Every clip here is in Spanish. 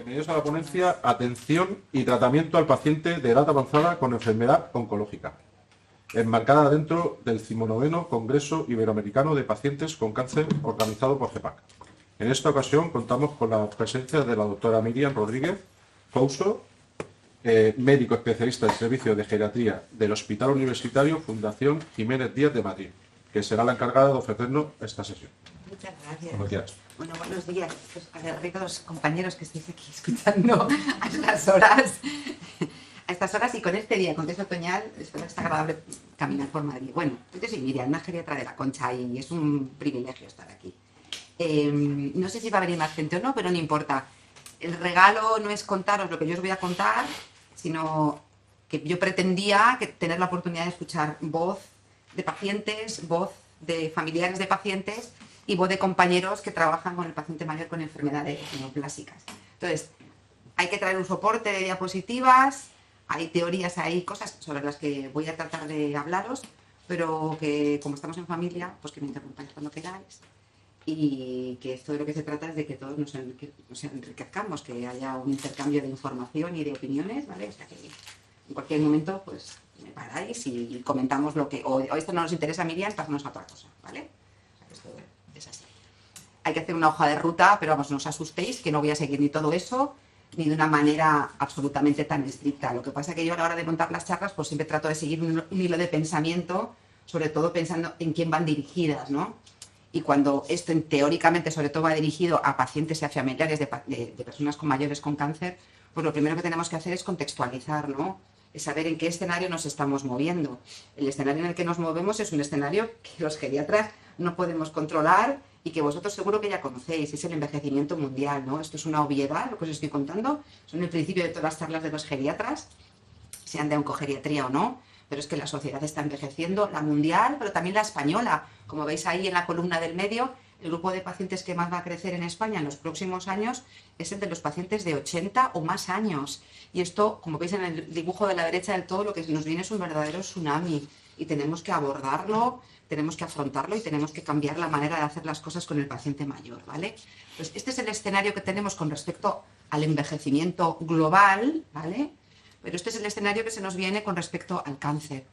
Bienvenidos a la ponencia Atención y tratamiento al paciente de edad avanzada con enfermedad oncológica, enmarcada dentro del 19º Congreso Iberoamericano de Pacientes con Cáncer organizado por CEPAC. En esta ocasión contamos con la presencia de la doctora Miriam Rodríguez Couso, médico especialista del Servicio de Geriatría del Hospital Universitario Fundación Jiménez Díaz de Madrid, que será la encargada de ofrecernos esta sesión. Muchas gracias. Buenos días. Bueno, buenos días, pues, aguerridos compañeros que estáis aquí escuchando a estas horas y con este día, con este otoñal, espero que es agradable caminar por Madrid. Bueno, yo soy Miriam, una geriatra de la Concha y es un privilegio estar aquí. No sé si va a venir más gente o no, pero no importa. El regalo no es contaros lo que yo os voy a contar, sino que yo pretendía tener la oportunidad de escuchar voz de pacientes, voz de familiares de pacientes y voz de compañeros que trabajan con el paciente mayor con enfermedades neoplásicas. Entonces, hay que traer un soporte de diapositivas, hay teorías, hay cosas sobre las que voy a tratar de hablaros, pero que como estamos en familia, pues que me interrumpáis cuando queráis y que esto de lo que se trata es de que todos nos enriquezcamos, que haya un intercambio de información y de opiniones, ¿vale? O sea que en cualquier momento, pues me paráis y comentamos lo que... O esto no nos interesa a Miriam, pasamos a otra cosa, ¿vale? O sea que esto es así. Hay que hacer una hoja de ruta, pero vamos, no os asustéis, que no voy a seguir ni todo eso, ni de una manera absolutamente tan estricta. Lo que pasa es que yo a la hora de montar las charlas, pues siempre trato de seguir un hilo de pensamiento, sobre todo pensando en quién van dirigidas, ¿no? Y cuando esto teóricamente sobre todo va dirigido a pacientes y a familiares de personas con mayores con cáncer, pues lo primero que tenemos que hacer es contextualizar, ¿no? Es saber en qué escenario nos estamos moviendo. El escenario en el que nos movemos es un escenario que los geriatras no podemos controlar y que vosotros seguro que ya conocéis, es el envejecimiento mundial, ¿no? Esto es una obviedad, lo que os estoy contando, son el principio de todas las charlas de los geriatras, sean de oncogeriatría o no, pero es que la sociedad está envejeciendo, la mundial, pero también la española. Como veis ahí en la columna del medio, el grupo de pacientes que más va a crecer en España en los próximos años es el de los pacientes de 80 o más años. Y esto, como veis en el dibujo de la derecha del todo, lo que nos viene es un verdadero tsunami. Y tenemos que abordarlo, tenemos que afrontarlo y tenemos que cambiar la manera de hacer las cosas con el paciente mayor, ¿vale? Pues este es el escenario que tenemos con respecto al envejecimiento global, ¿vale? Pero este es el escenario que se nos viene con respecto al cáncer.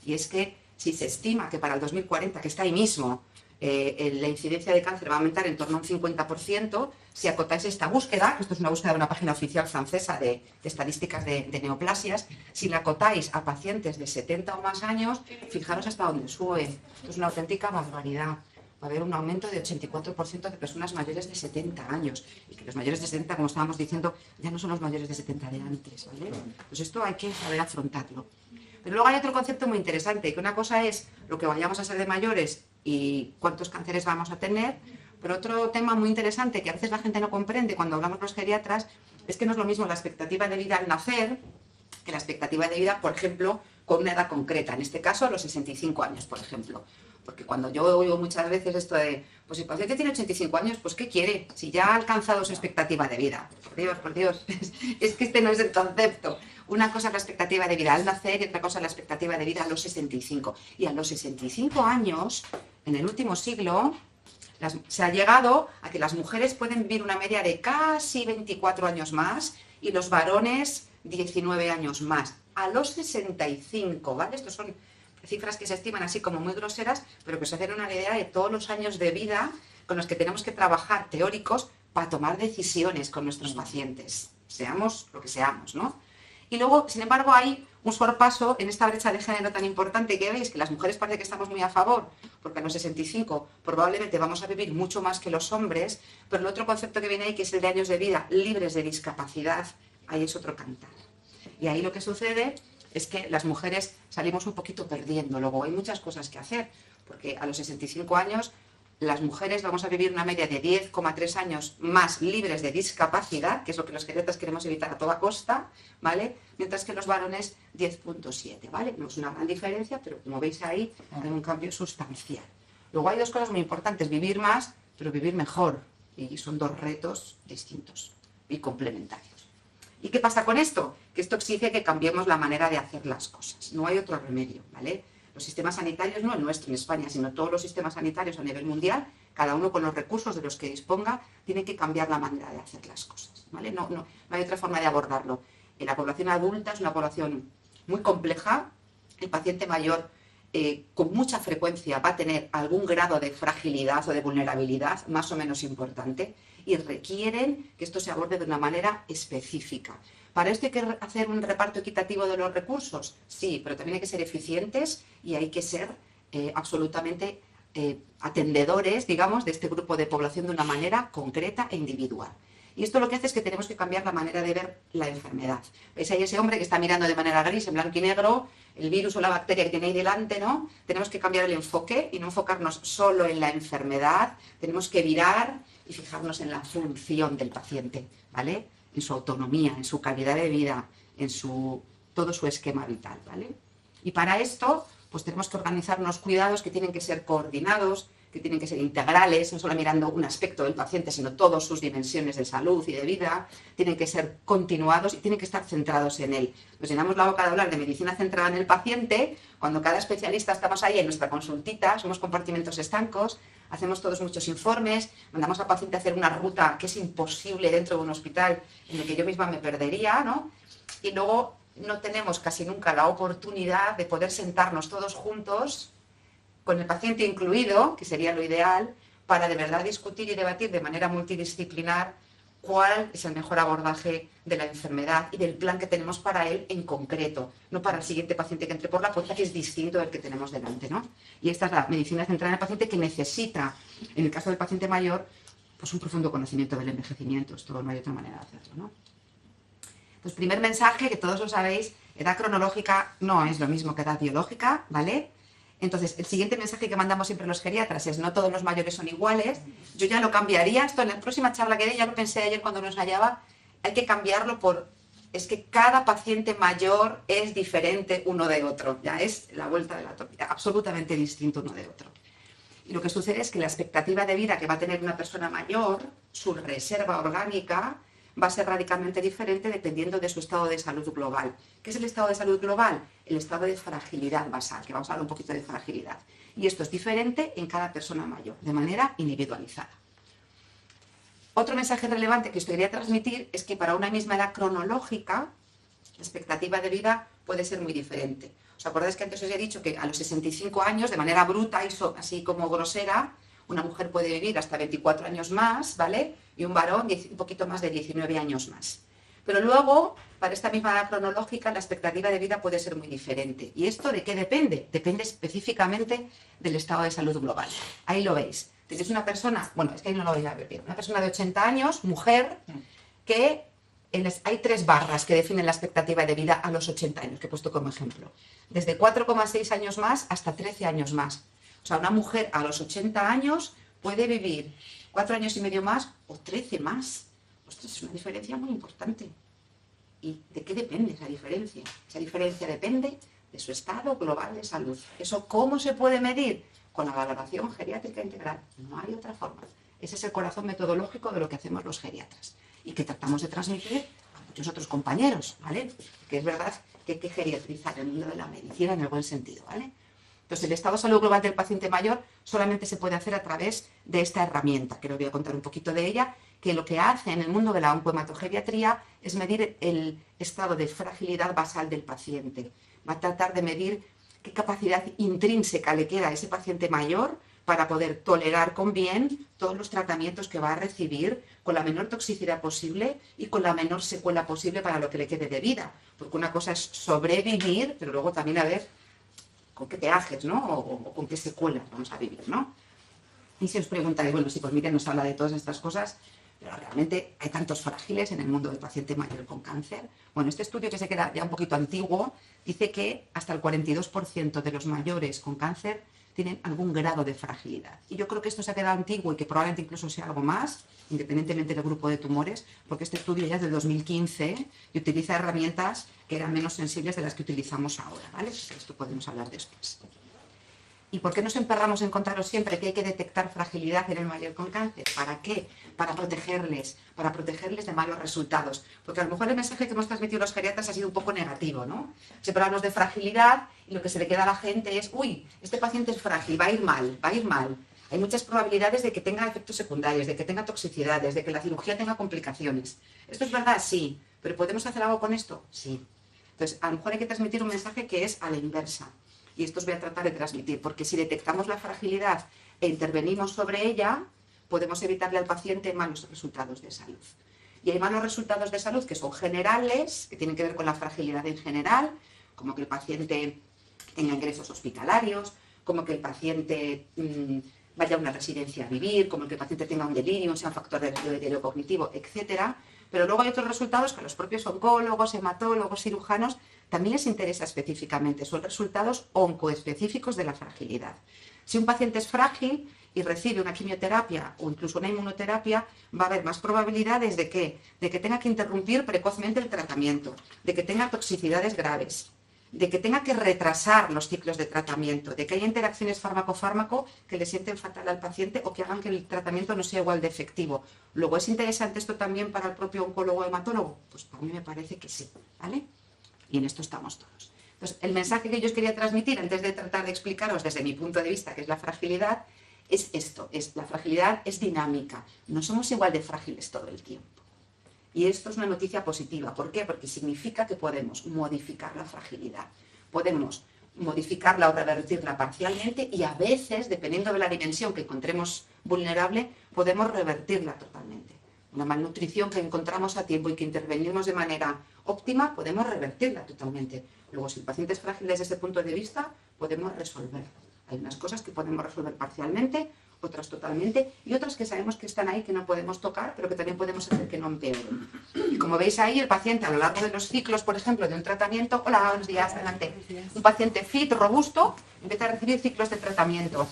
Y es que si se estima que para el 2040, que está ahí mismo, la incidencia de cáncer va a aumentar en torno a un 50%, si acotáis esta búsqueda, esto es una búsqueda de una página oficial francesa de estadísticas de neoplasias, si la acotáis a pacientes de 70 o más años, fijaros hasta dónde sube. Esto es una auténtica barbaridad. Va a haber un aumento de 84% de personas mayores de 70 años. Y que los mayores de 70, como estábamos diciendo, ya no son los mayores de 70 de antes, ¿vale? Pues esto hay que saber afrontarlo. Pero luego hay otro concepto muy interesante, que una cosa es lo que vayamos a ser de mayores y cuántos cánceres vamos a tener, pero otro tema muy interesante que a veces la gente no comprende cuando hablamos los geriatras es que no es lo mismo la expectativa de vida al nacer que la expectativa de vida, por ejemplo, con una edad concreta, en este caso a los 65 años, por ejemplo. Porque cuando yo oigo muchas veces esto de, pues si el paciente tiene 85 años, pues ¿qué quiere? Si ya ha alcanzado su expectativa de vida. Por Dios, es que este no es el concepto. Una cosa es la expectativa de vida al nacer y otra cosa es la expectativa de vida a los 65. Y a los 65 años, en el último siglo, se ha llegado a que las mujeres pueden vivir una media de casi 24 años más y los varones 19 años más. A los 65, ¿vale? Estos son cifras que se estiman así como muy groseras, pero que se hacen una idea de todos los años de vida con los que tenemos que trabajar teóricos para tomar decisiones con nuestros pacientes, seamos lo que seamos, ¿no? Y luego, sin embargo, hay un sorpaso en esta brecha de género tan importante que veis, que las mujeres parece que estamos muy a favor, porque a los 65 probablemente vamos a vivir mucho más que los hombres, pero el otro concepto que viene ahí, que es el de años de vida libres de discapacidad, ahí es otro cantar. Y ahí lo que sucede es que las mujeres salimos un poquito perdiendo. Luego hay muchas cosas que hacer, porque a los 65 años las mujeres vamos a vivir una media de 10,3 años más libres de discapacidad, que es lo que los geriatras queremos evitar a toda costa, ¿vale? Mientras que los varones 10,7, ¿vale? No es una gran diferencia, pero como veis ahí hay un cambio sustancial. Luego hay dos cosas muy importantes, vivir más, pero vivir mejor. Y son dos retos distintos y complementarios. ¿Y qué pasa con esto? Que esto exige que cambiemos la manera de hacer las cosas. No hay otro remedio, ¿vale? Los sistemas sanitarios, no el nuestro en España, sino todos los sistemas sanitarios a nivel mundial, cada uno con los recursos de los que disponga, tiene que cambiar la manera de hacer las cosas, ¿vale? No hay otra forma de abordarlo. La población adulta es una población muy compleja. El paciente mayor con mucha frecuencia va a tener algún grado de fragilidad o de vulnerabilidad más o menos importante y requieren que esto se aborde de una manera específica. ¿Para esto hay que hacer un reparto equitativo de los recursos? Sí, pero también hay que ser eficientes y hay que ser absolutamente atendedores, digamos, de este grupo de población de una manera concreta e individual. Y esto lo que hace es que tenemos que cambiar la manera de ver la enfermedad. ¿Veis ahí ese hombre que está mirando de manera gris, en blanco y negro, el virus o la bacteria que tiene ahí delante, ¿no? Tenemos que cambiar el enfoque y no enfocarnos solo en la enfermedad. Tenemos que virar y fijarnos en la función del paciente, ¿vale? En su autonomía, en su calidad de vida, en todo su esquema vital, ¿vale? Y para esto, pues tenemos que organizar unos cuidados que tienen que ser coordinados, que tienen que ser integrales, no solo mirando un aspecto del paciente, sino todas sus dimensiones de salud y de vida, tienen que ser continuados y tienen que estar centrados en él. Nos llenamos la boca de hablar de medicina centrada en el paciente, cuando cada especialista estamos ahí en nuestra consultita, somos compartimentos estancos, hacemos todos muchos informes, mandamos al paciente a hacer una ruta que es imposible dentro de un hospital en el que yo misma me perdería, ¿no? Y luego no tenemos casi nunca la oportunidad de poder sentarnos todos juntos, con el paciente incluido, que sería lo ideal, para de verdad discutir y debatir de manera multidisciplinar cuál es el mejor abordaje de la enfermedad y del plan que tenemos para él en concreto, no para el siguiente paciente que entre por la puerta, que es distinto del que tenemos delante, ¿no? Y esta es la medicina centrada en el paciente, que necesita, en el caso del paciente mayor, pues un profundo conocimiento del envejecimiento. Esto no hay otra manera de hacerlo, ¿no? Pues primer mensaje, que todos lo sabéis, edad cronológica no es lo mismo que edad biológica, ¿vale? Entonces, el siguiente mensaje que mandamos siempre los geriatras es: no todos los mayores son iguales. Yo ya lo cambiaría, esto en la próxima charla que dé, ya lo pensé ayer cuando nos hallaba, hay que cambiarlo por: es que cada paciente mayor es diferente uno de otro, ya es la vuelta de la tortilla, absolutamente distinto uno de otro. Y lo que sucede es que la expectativa de vida que va a tener una persona mayor, su reserva orgánica, va a ser radicalmente diferente dependiendo de su estado de salud global. ¿Qué es el estado de salud global? El estado de fragilidad basal, que vamos a hablar un poquito de fragilidad. Y esto es diferente en cada persona mayor, de manera individualizada. Otro mensaje relevante que os quería transmitir es que para una misma edad cronológica, la expectativa de vida puede ser muy diferente. ¿Os acordáis que antes os he dicho que a los 65 años, de manera bruta y así como grosera, una mujer puede vivir hasta 24 años más, ¿vale? Y un varón un poquito más de 19 años más. Pero luego, para esta misma edad cronológica, la expectativa de vida puede ser muy diferente. ¿Y esto de qué depende? Depende específicamente del estado de salud global. Ahí lo veis. Tenéis una persona, bueno, es que ahí no lo vais a ver bien, una persona de 80 años, mujer, que hay 3 barras que definen la expectativa de vida a los 80 años, que he puesto como ejemplo. Desde 4,6 años más hasta 13 años más. O sea, una mujer a los 80 años puede vivir 4 años y medio más o 13 más. Ostras, es una diferencia muy importante. ¿Y de qué depende esa diferencia? Esa diferencia depende de su estado global de salud. ¿Eso cómo se puede medir? Con la valoración geriátrica integral. No hay otra forma. Ese es el corazón metodológico de lo que hacemos los geriatras y que tratamos de transmitir a muchos otros compañeros, ¿vale? Que es verdad que hay que geriatrizar el mundo de la medicina en el buen sentido, ¿vale? Entonces, el estado de salud global del paciente mayor solamente se puede hacer a través de esta herramienta, que os voy a contar un poquito de ella, que lo que hace en el mundo de la oncohematogeriatría es medir el estado de fragilidad basal del paciente. Va a tratar de medir qué capacidad intrínseca le queda a ese paciente mayor para poder tolerar con bien todos los tratamientos que va a recibir con la menor toxicidad posible y con la menor secuela posible para lo que le quede de vida. Porque una cosa es sobrevivir, pero luego también a ver con qué peajes, ¿no? O con qué secuelas vamos a vivir, ¿no? Y si os preguntáis, bueno, sí, pues Miriam nos habla de todas estas cosas, pero realmente hay tantos frágiles en el mundo del paciente mayor con cáncer. Bueno, este estudio, que se queda ya un poquito antiguo, dice que hasta el 42% de los mayores con cáncer tienen algún grado de fragilidad. Y yo creo que esto se ha quedado antiguo y que probablemente incluso sea algo más, independientemente del grupo de tumores, porque este estudio ya es de 2015 y utiliza herramientas que eran menos sensibles de las que utilizamos ahora, ¿vale? Esto podemos hablar después. ¿Y por qué nos emperramos en contaros siempre que hay que detectar fragilidad en el mayor con cáncer? ¿Para qué? Para protegerles de malos resultados. Porque a lo mejor el mensaje que hemos transmitido los geriatras ha sido un poco negativo, ¿no? Siempre hablamos de fragilidad y lo que se le queda a la gente es: uy, este paciente es frágil, va a ir mal, va a ir mal. Hay muchas probabilidades de que tenga efectos secundarios, de que tenga toxicidades, de que la cirugía tenga complicaciones. ¿Esto es verdad? Sí. ¿Pero podemos hacer algo con esto? Sí. Entonces, a lo mejor hay que transmitir un mensaje que es a la inversa. Y esto os voy a tratar de transmitir, porque si detectamos la fragilidad e intervenimos sobre ella, podemos evitarle al paciente malos resultados de salud. Y hay malos resultados de salud que son generales, que tienen que ver con la fragilidad en general, como que el paciente tenga ingresos hospitalarios, como que el paciente vaya a una residencia a vivir, como que el paciente tenga un delirio, sea un factor de deterioro cognitivo, etcétera. Pero luego hay otros resultados que a los propios oncólogos, hematólogos, cirujanos también les interesa específicamente. Son resultados oncoespecíficos de la fragilidad. Si un paciente es frágil y recibe una quimioterapia o incluso una inmunoterapia, va a haber más probabilidades de que tenga que interrumpir precozmente el tratamiento, de que tenga toxicidades graves, de que tenga que retrasar los ciclos de tratamiento, de que haya interacciones fármaco-fármaco que le sienten fatal al paciente o que hagan que el tratamiento no sea igual de efectivo. Luego, ¿es interesante esto también para el propio oncólogo o hematólogo? Pues para mí me parece que sí, ¿vale? Y en esto estamos todos. Entonces, el mensaje que yo os quería transmitir, antes de tratar de explicaros desde mi punto de vista, que es la fragilidad, es esto, la fragilidad es dinámica. No somos igual de frágiles todo el tiempo. Y esto es una noticia positiva. ¿Por qué? Porque significa que podemos modificar la fragilidad. Podemos modificarla o revertirla parcialmente y a veces, dependiendo de la dimensión que encontremos vulnerable, podemos revertirla totalmente. Una malnutrición que encontramos a tiempo y que intervenimos de manera óptima, podemos revertirla totalmente. Luego, si el paciente es frágil desde ese punto de vista, podemos resolverlo. Hay unas cosas que podemos resolver parcialmente, otras totalmente, y otras que sabemos que están ahí, que no podemos tocar, pero que también podemos hacer que no empeoren. Y como veis ahí, el paciente a lo largo de los ciclos, por ejemplo, de un tratamiento, hola, buenos días, adelante, un paciente fit, robusto, empieza a recibir ciclos de tratamiento.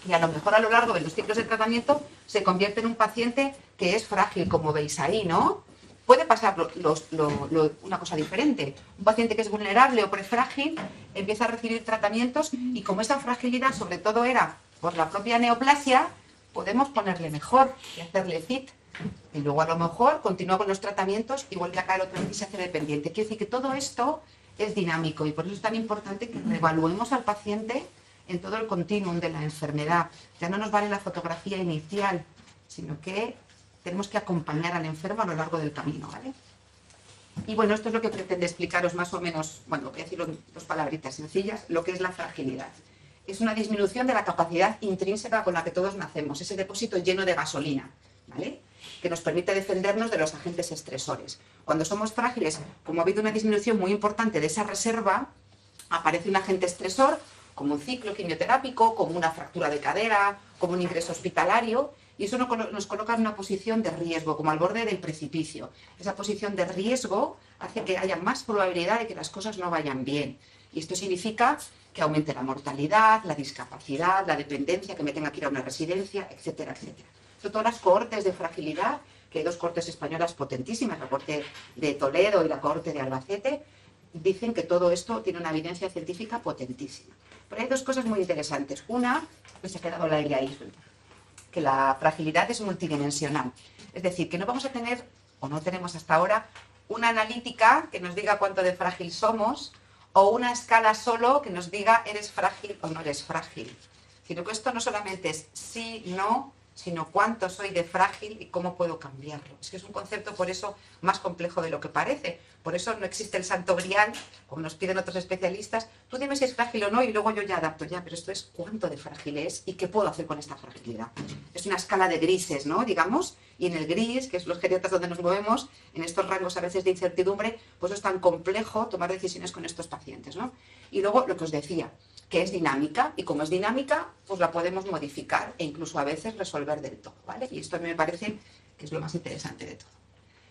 Y a lo mejor a lo largo de los ciclos de tratamiento se convierte en un paciente que es frágil, como veis ahí, ¿no? Puede pasar una cosa diferente. Un paciente que es vulnerable o prefrágil empieza a recibir tratamientos y como esa fragilidad sobre todo era por la propia neoplasia, podemos ponerle mejor y hacerle fit. Y luego a lo mejor continúa con los tratamientos y vuelve a caer otra vez y se hace dependiente. Quiere decir que todo esto es dinámico y por eso es tan importante que reevaluemos al paciente en todo el continuum de la enfermedad. Ya no nos vale la fotografía inicial, sino que tenemos que acompañar al enfermo a lo largo del camino, ¿vale? Y bueno, esto es lo que pretende explicaros más o menos, bueno, voy a decirlo en dos palabritas sencillas, lo que es la fragilidad. Es una disminución de la capacidad intrínseca con la que todos nacemos, ese depósito lleno de gasolina, ¿vale? Que nos permite defendernos de los agentes estresores. Cuando somos frágiles, como ha habido una disminución muy importante de esa reserva, aparece un agente estresor, como un ciclo quimioterápico, como una fractura de cadera, como un ingreso hospitalario, y eso nos coloca en una posición de riesgo, como al borde del precipicio. Esa posición de riesgo hace que haya más probabilidad de que las cosas no vayan bien. Y esto significa que aumente la mortalidad, la discapacidad, la dependencia, que me tenga que ir a una residencia, etcétera, etcétera. Son todas las cohortes de fragilidad, que hay dos cohortes españolas potentísimas, la cohorte de Toledo y la cohorte de Albacete, dicen que todo esto tiene una evidencia científica potentísima. Pero hay dos cosas muy interesantes. Una, que se ha quedado la idea ahí, que la fragilidad es multidimensional. Es decir, que no vamos a tener, o no tenemos hasta ahora, una analítica que nos diga cuánto de frágil somos, o una escala solo que nos diga eres frágil o no eres frágil. Sino que esto no solamente es sí, no, sino cuánto soy de frágil y cómo puedo cambiarlo. Es que es un concepto, por eso, más complejo de lo que parece. Por eso no existe el santo grial, como nos piden otros especialistas. Tú dime si es frágil o no y luego yo ya adapto ya, pero esto es cuánto de frágil es y qué puedo hacer con esta fragilidad. Es una escala de grises, ¿no? Digamos, y en el gris, que es los geriatras donde nos movemos, en estos rangos a veces de incertidumbre, pues es tan complejo tomar decisiones con estos pacientes, ¿no? Y luego lo que os decía, que es dinámica, y como es dinámica, pues la podemos modificar e incluso a veces resolver del todo, ¿vale? Y esto a mí me parece que es lo más interesante de todo.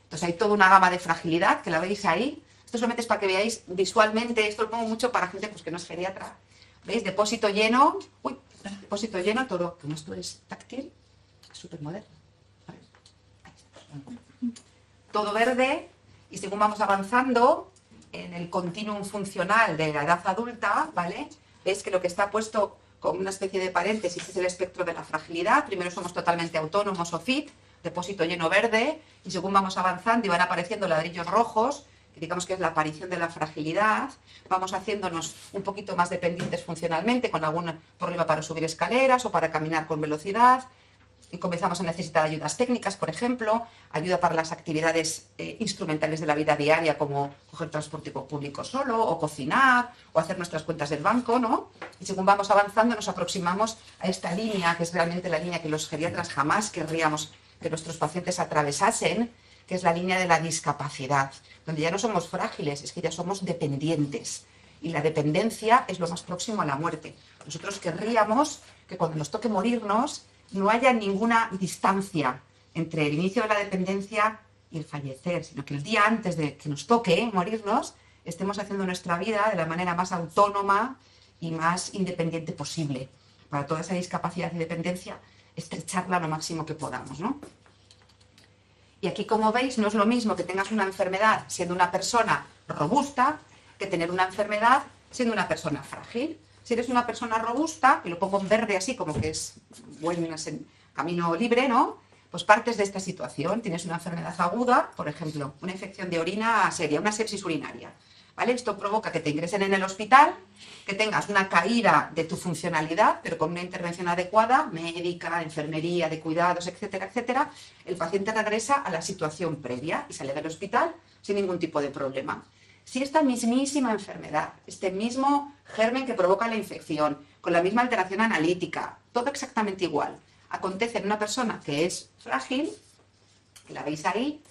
Entonces hay toda una gama de fragilidad, que la veis ahí. Esto solamente es para que veáis visualmente, esto lo pongo mucho para gente pues, que no es geriatra. ¿Veis? Depósito lleno, depósito lleno, todo, como esto es táctil, es súper moderno. Todo verde, y según vamos avanzando en el continuum funcional de la edad adulta, ¿vale? Veis que lo que está puesto como una especie de paréntesis es el espectro de la fragilidad. Primero somos totalmente autónomos o fit, depósito lleno verde, y según vamos avanzando y van apareciendo ladrillos rojos, que digamos que es la aparición de la fragilidad, vamos haciéndonos un poquito más dependientes funcionalmente, con algún problema para subir escaleras o para caminar con velocidad, y comenzamos a necesitar ayudas técnicas, por ejemplo, ayuda para las actividades instrumentales de la vida diaria, como coger transporte público solo, o cocinar, o hacer nuestras cuentas del banco, ¿no? Y según vamos avanzando, nos aproximamos a esta línea, que es realmente la línea que los geriatras jamás querríamos que nuestros pacientes atravesasen, que es la línea de la discapacidad, donde ya no somos frágiles, es que ya somos dependientes. Y la dependencia es lo más próximo a la muerte. Nosotros querríamos que cuando nos toque morirnos, no haya ninguna distancia entre el inicio de la dependencia y el fallecer, sino que el día antes de que nos toque morirnos, estemos haciendo nuestra vida de la manera más autónoma y más independiente posible. Para toda esa discapacidad y dependencia, estrecharla lo máximo que podamos, ¿no? Y aquí, como veis, no es lo mismo que tengas una enfermedad siendo una persona robusta que tener una enfermedad siendo una persona frágil. Si eres una persona robusta, y lo pongo en verde así como que es buen camino libre, ¿no? Pues partes de esta situación. Tienes una enfermedad aguda, por ejemplo, una infección de orina seria, una sepsis urinaria, ¿vale? Esto provoca que te ingresen en el hospital, que tengas una caída de tu funcionalidad, pero con una intervención adecuada, médica, enfermería, de cuidados, etcétera, etcétera. El paciente regresa a la situación previa y sale del hospital sin ningún tipo de problema. Si esta mismísima enfermedad, este mismo germen que provoca la infección, con la misma alteración analítica, todo exactamente igual, acontece en una persona que es frágil, que la veis ahí,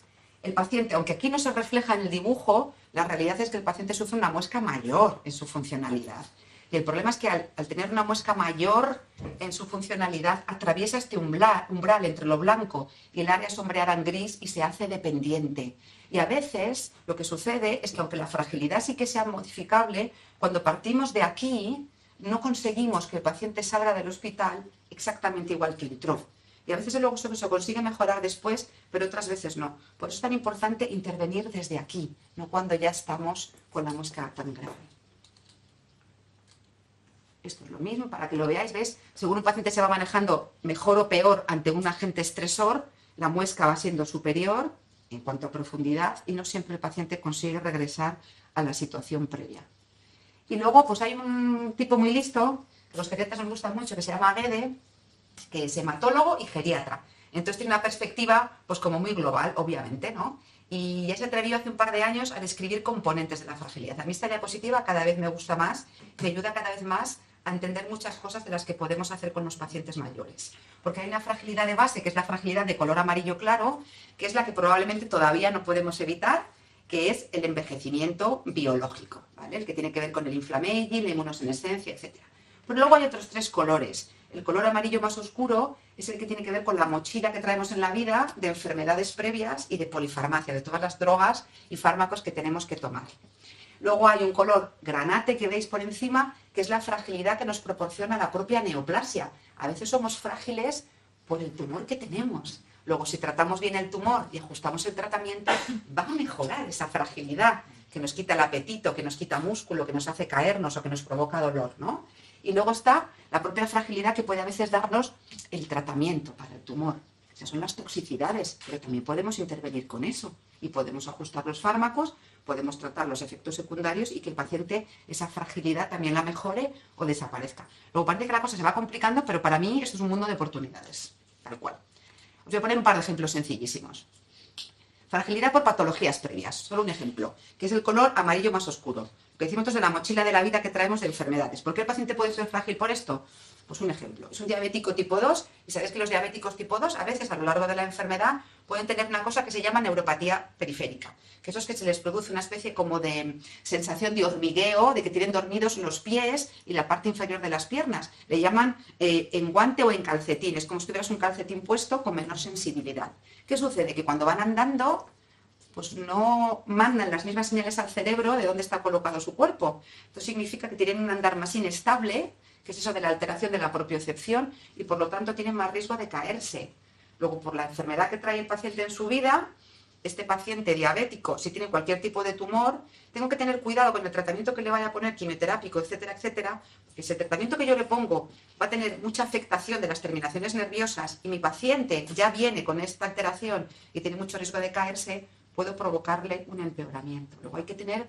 el paciente, aunque aquí no se refleja en el dibujo, la realidad es que el paciente sufre una muesca mayor en su funcionalidad. Y el problema es que al tener una muesca mayor en su funcionalidad, atraviesa este umbral entre lo blanco y el área sombreada en gris y se hace dependiente. Y a veces lo que sucede es que aunque la fragilidad sí que sea modificable, cuando partimos de aquí no conseguimos que el paciente salga del hospital exactamente igual que entró. Y a veces luego se consigue mejorar después, pero otras veces no. Por eso es tan importante intervenir desde aquí, no cuando ya estamos con la muesca tan grave. Esto es lo mismo, para que lo veáis, ¿ves? Según un paciente se va manejando mejor o peor ante un agente estresor, la muesca va siendo superior en cuanto a profundidad y no siempre el paciente consigue regresar a la situación previa. Y luego pues hay un tipo muy listo, que los geriatras nos gustan mucho, que se llama Guede, que es hematólogo y geriatra. Entonces tiene una perspectiva pues como muy global, obviamente, ¿no? Y ya se atrevió hace un par de años a describir componentes de la fragilidad. A mí esta diapositiva cada vez me gusta más, me ayuda cada vez más a entender muchas cosas de las que podemos hacer con los pacientes mayores. Porque hay una fragilidad de base, que es la fragilidad de color amarillo claro, que es la que probablemente todavía no podemos evitar, que es el envejecimiento biológico, ¿vale? El que tiene que ver con el inflamaging, la inmunosenescencia, etc. Pero luego hay otros tres colores. El color amarillo más oscuro es el que tiene que ver con la mochila que traemos en la vida de enfermedades previas y de polifarmacia, de todas las drogas y fármacos que tenemos que tomar. Luego hay un color granate que veis por encima, que es la fragilidad que nos proporciona la propia neoplasia. A veces somos frágiles por el tumor que tenemos. Luego, si tratamos bien el tumor y ajustamos el tratamiento, va a mejorar esa fragilidad que nos quita el apetito, que nos quita músculo, que nos hace caernos o que nos provoca dolor, ¿no? Y luego está la propia fragilidad que puede a veces darnos el tratamiento para el tumor. Esas son las toxicidades, pero también podemos intervenir con eso y podemos ajustar los fármacos, podemos tratar los efectos secundarios y que el paciente esa fragilidad también la mejore o desaparezca. Luego parece que la cosa se va complicando, pero para mí esto es un mundo de oportunidades, tal cual. Os voy a poner un par de ejemplos sencillísimos. Fragilidad por patologías previas, solo un ejemplo, que es el color amarillo más oscuro. Lo que decimos entonces de la mochila de la vida que traemos de enfermedades. ¿Por qué el paciente puede ser frágil por esto? Pues un ejemplo, es un diabético tipo 2 y sabéis que los diabéticos tipo 2 a veces a lo largo de la enfermedad pueden tener una cosa que se llama neuropatía periférica, que eso es que se les produce una especie como de sensación de hormigueo, de que tienen dormidos los pies y la parte inferior de las piernas. Le llaman enguante o en calcetín, es como si tuvieras un calcetín puesto con menor sensibilidad. ¿Qué sucede? Que cuando van andando pues no mandan las mismas señales al cerebro de dónde está colocado su cuerpo. Esto significa que tienen un andar más inestable, que es eso de la alteración de la propiocepción, y por lo tanto tienen más riesgo de caerse. Luego, por la enfermedad que trae el paciente en su vida, este paciente diabético, si tiene cualquier tipo de tumor, tengo que tener cuidado con el tratamiento que le vaya a poner, quimioterápico, etcétera, etcétera, porque si el tratamiento que yo le pongo va a tener mucha afectación de las terminaciones nerviosas y mi paciente ya viene con esta alteración y tiene mucho riesgo de caerse, puedo provocarle un empeoramiento. Luego hay que tener,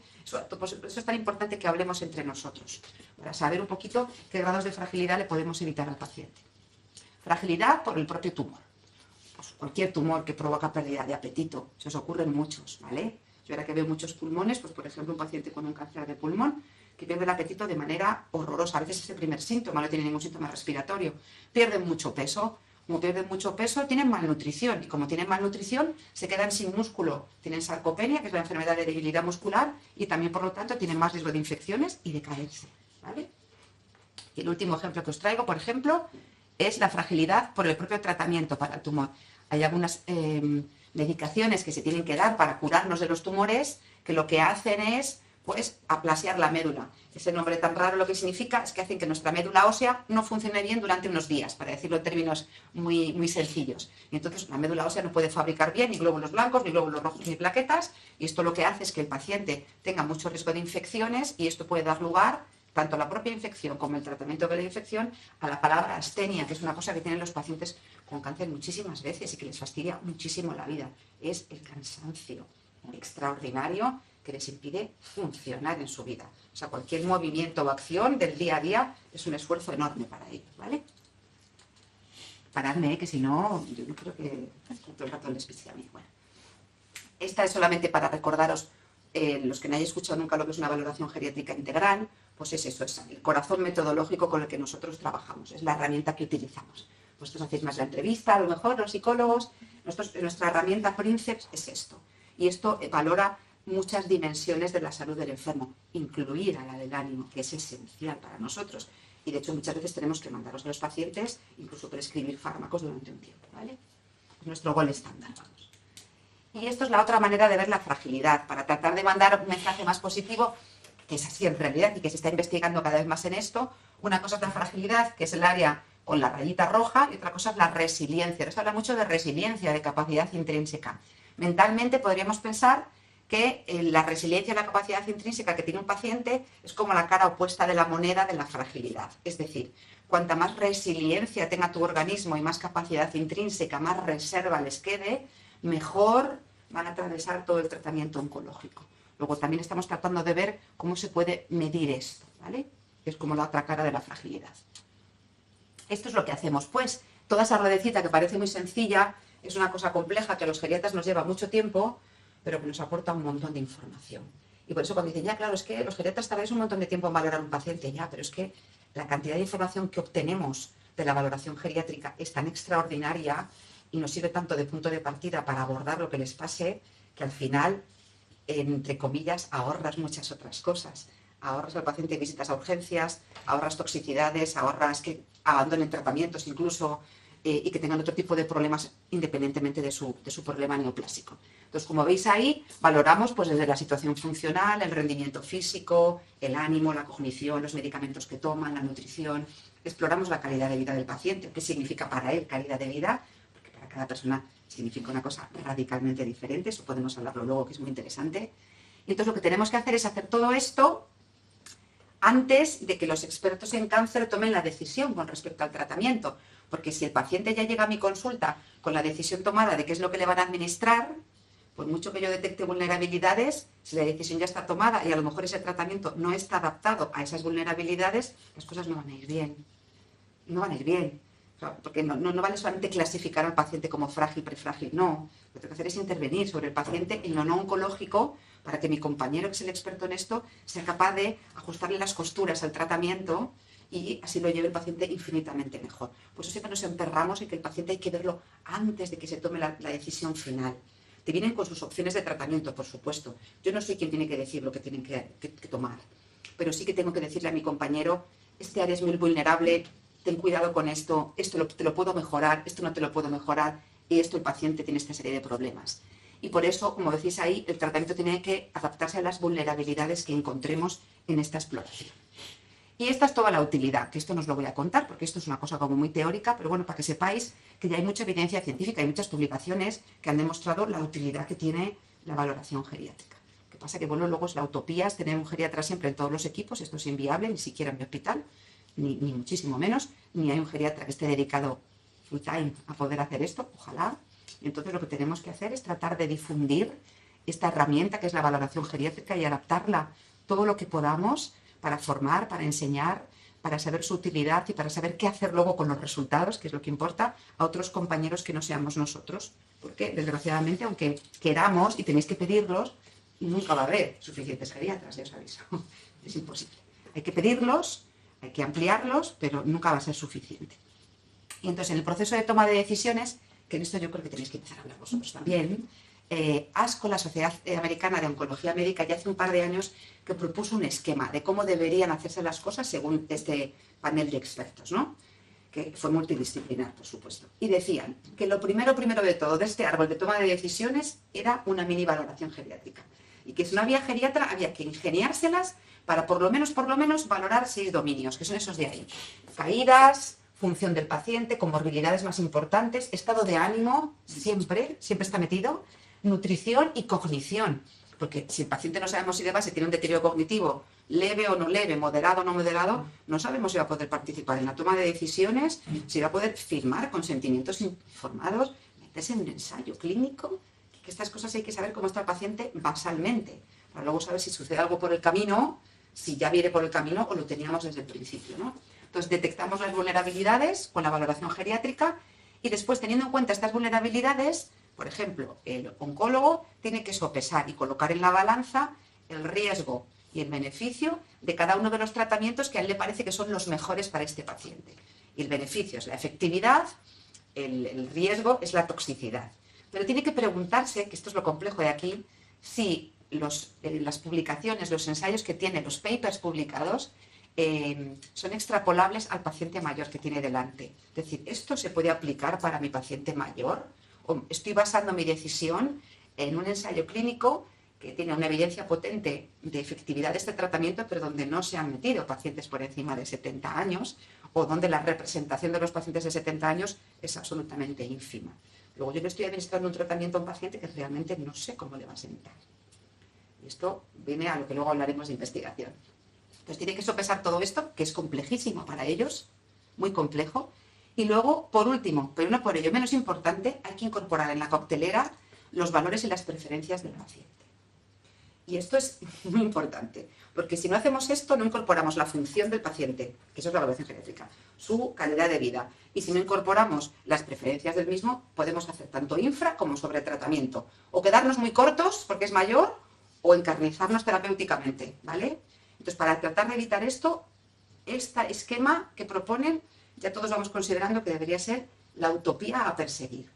por eso es tan importante que hablemos entre nosotros, para saber un poquito qué grados de fragilidad le podemos evitar al paciente. Fragilidad por el propio tumor. Pues cualquier tumor que provoca pérdida de apetito, se os ocurren muchos, ¿vale? Yo ahora que veo muchos pulmones, pues por ejemplo un paciente con un cáncer de pulmón que pierde el apetito de manera horrorosa, a veces es el primer síntoma, no tiene ningún síntoma respiratorio, pierden mucho peso. Como pierden mucho peso, tienen malnutrición. Y como tienen malnutrición, se quedan sin músculo. Tienen sarcopenia, que es la enfermedad de debilidad muscular, y también, por lo tanto, tienen más riesgo de infecciones y de caerse, ¿vale? Y el último ejemplo que os traigo, por ejemplo, es la fragilidad por el propio tratamiento para el tumor. Hay algunas medicaciones que se tienen que dar para curarnos de los tumores que lo que hacen es pues aplasiar la médula. Ese nombre tan raro lo que significa es que hacen que nuestra médula ósea no funcione bien durante unos días, para decirlo en términos muy sencillos. Y entonces la médula ósea no puede fabricar bien ni glóbulos blancos, ni glóbulos rojos, ni plaquetas, y esto lo que hace es que el paciente tenga mucho riesgo de infecciones y esto puede dar lugar, tanto a la propia infección como el tratamiento de la infección, a la palabra astenia, que es una cosa que tienen los pacientes con cáncer muchísimas veces y que les fastidia muchísimo la vida. Es el cansancio extraordinario que les impide funcionar en su vida. O sea, cualquier movimiento o acción del día a día es un esfuerzo enorme para ellos, ¿vale? Paradme, que si no, yo no creo que todo el rato les pise a mí. Bueno, esta es solamente para recordaros, los que no hayáis escuchado nunca lo que es una valoración geriátrica integral, pues es eso, es el corazón metodológico con el que nosotros trabajamos, es la herramienta que utilizamos. Vosotros hacéis más la entrevista, a lo mejor los psicólogos, nuestra herramienta Princeps es esto. Y esto valora muchas dimensiones de la salud del enfermo, incluida la del ánimo, que es esencial para nosotros. Y de hecho muchas veces tenemos que mandaros a los pacientes, incluso prescribir fármacos durante un tiempo, ¿vale? Es nuestro gol estándar, vamos. Y esto es la otra manera de ver la fragilidad, para tratar de mandar un mensaje más positivo, que es así en realidad y que se está investigando cada vez más en esto. Una cosa es la fragilidad, que es el área con la rayita roja, y otra cosa es la resiliencia. Se habla mucho de resiliencia, de capacidad intrínseca. Mentalmente podríamos pensar que la resiliencia y la capacidad intrínseca que tiene un paciente es como la cara opuesta de la moneda de la fragilidad. Es decir, cuanta más resiliencia tenga tu organismo y más capacidad intrínseca, más reserva les quede, mejor van a atravesar todo el tratamiento oncológico. Luego también estamos tratando de ver cómo se puede medir esto, ¿vale? Es como la otra cara de la fragilidad. Esto es lo que hacemos, pues. Toda esa ruedecita que parece muy sencilla es una cosa compleja que a los geriatras nos lleva mucho tiempo, pero que nos aporta un montón de información. Y por eso cuando dicen, ya claro, es que los geriatras tardáis un montón de tiempo en valorar un paciente, ya, pero es que la cantidad de información que obtenemos de la valoración geriátrica es tan extraordinaria y nos sirve tanto de punto de partida para abordar lo que les pase, que al final, entre comillas, ahorras muchas otras cosas. Ahorras al paciente visitas a urgencias, ahorras toxicidades, ahorras que abandonen tratamientos incluso, y que tengan otro tipo de problemas independientemente de su problema neoplásico. Entonces, como veis ahí, valoramos pues desde la situación funcional, el rendimiento físico, el ánimo, la cognición, los medicamentos que toman, la nutrición. Exploramos la calidad de vida del paciente, qué significa para él calidad de vida, porque para cada persona significa una cosa radicalmente diferente, eso podemos hablarlo luego, que es muy interesante. Y entonces lo que tenemos que hacer es hacer todo esto antes de que los expertos en cáncer tomen la decisión con respecto al tratamiento. Porque si el paciente ya llega a mi consulta con la decisión tomada de qué es lo que le van a administrar, por mucho que yo detecte vulnerabilidades, si la decisión ya está tomada y a lo mejor ese tratamiento no está adaptado a esas vulnerabilidades, las cosas no van a ir bien. No van a ir bien. Porque no vale solamente clasificar al paciente como frágil, prefrágil, no. Lo que tengo que hacer es intervenir sobre el paciente en lo no oncológico para que mi compañero, que es el experto en esto, sea capaz de ajustarle las costuras al tratamiento y así lo lleve el paciente infinitamente mejor. Por eso siempre nos emperramos en que el paciente hay que verlo antes de que se tome la decisión final. Te vienen con sus opciones de tratamiento, por supuesto. Yo no soy quien tiene que decir lo que tienen que tomar, pero sí que tengo que decirle a mi compañero, este área es muy vulnerable, ten cuidado con esto, esto te lo puedo mejorar, esto no te lo puedo mejorar, y esto el paciente tiene esta serie de problemas. Y por eso, como decís ahí, el tratamiento tiene que adaptarse a las vulnerabilidades que encontremos en esta exploración. Y esta es toda la utilidad, que esto no os lo voy a contar, porque esto es una cosa como muy teórica, pero bueno, para que sepáis que ya hay mucha evidencia científica, hay muchas publicaciones que han demostrado la utilidad que tiene la valoración geriátrica. Lo que pasa que, bueno, luego es la utopía, es tener un geriatra siempre en todos los equipos, esto es inviable, ni siquiera en mi hospital, ni muchísimo menos, ni hay un geriatra que esté dedicado full time a poder hacer esto, ojalá. Y entonces lo que tenemos que hacer es tratar de difundir esta herramienta que es la valoración geriátrica y adaptarla todo lo que podamos para formar, para enseñar, para saber su utilidad y para saber qué hacer luego con los resultados, que es lo que importa, a otros compañeros que no seamos nosotros. Porque, desgraciadamente, aunque queramos y tenéis que pedirlos, nunca va a haber suficientes geriatras, ya os aviso. Es imposible. Hay que pedirlos, hay que ampliarlos, pero nunca va a ser suficiente. Y entonces, en el proceso de toma de decisiones, que en esto yo creo que tenéis que empezar a hablar vosotros también, ASCO, la Sociedad Americana de Oncología Médica, ya hace un par de años que propuso un esquema de cómo deberían hacerse las cosas según este panel de expertos, ¿no? Que fue multidisciplinar, por supuesto. Y decían que lo primero de todo de este árbol de toma de decisiones era una mini valoración geriátrica. Y que si no había geriatra, había que ingeniárselas para por lo menos valorar 6 dominios, que son esos de ahí. Caídas, función del paciente, comorbilidades más importantes, estado de ánimo, siempre está metido, nutrición y cognición. Porque si el paciente no sabemos si de base tiene un deterioro cognitivo leve o no leve, moderado o no moderado, no sabemos si va a poder participar en la toma de decisiones, si va a poder firmar consentimientos informados, meterse en un ensayo clínico, que estas cosas hay que saber cómo está el paciente basalmente, para luego saber si sucede algo por el camino, si ya viene por el camino o lo teníamos desde el principio, ¿no? Entonces detectamos las vulnerabilidades con la valoración geriátrica y después, teniendo en cuenta estas vulnerabilidades, por ejemplo, el oncólogo tiene que sopesar y colocar en la balanza el riesgo y el beneficio de cada uno de los tratamientos que a él le parece que son los mejores para este paciente. Y el beneficio es la efectividad, el riesgo es la toxicidad. Pero tiene que preguntarse, que esto es lo complejo de aquí, si las publicaciones, los ensayos que tiene, los papers publicados, son extrapolables al paciente mayor que tiene delante. Es decir, ¿esto se puede aplicar para mi paciente mayor? ¿O estoy basando mi decisión en un ensayo clínico que tiene una evidencia potente de efectividad de este tratamiento, pero donde no se han metido pacientes por encima de 70 años, o donde la representación de los pacientes de 70 años es absolutamente ínfima? Luego yo le estoy administrando un tratamiento a un paciente que realmente no sé cómo le va a sentar. Y esto viene a lo que luego hablaremos de investigación. Entonces tiene que sopesar todo esto, que es complejísimo para ellos, muy complejo. Y luego, por último, pero no por ello menos importante, hay que incorporar en la coctelera los valores y las preferencias del paciente. Y esto es muy importante, porque si no hacemos esto, no incorporamos la función del paciente, que eso es la evaluación geriátrica, su calidad de vida. Y si no incorporamos las preferencias del mismo, podemos hacer tanto infra como sobretratamiento. O quedarnos muy cortos, porque es mayor, o encarnizarnos terapéuticamente, ¿vale? Entonces, para tratar de evitar esto, este esquema que proponen, ya todos vamos considerando que debería ser la utopía a perseguir.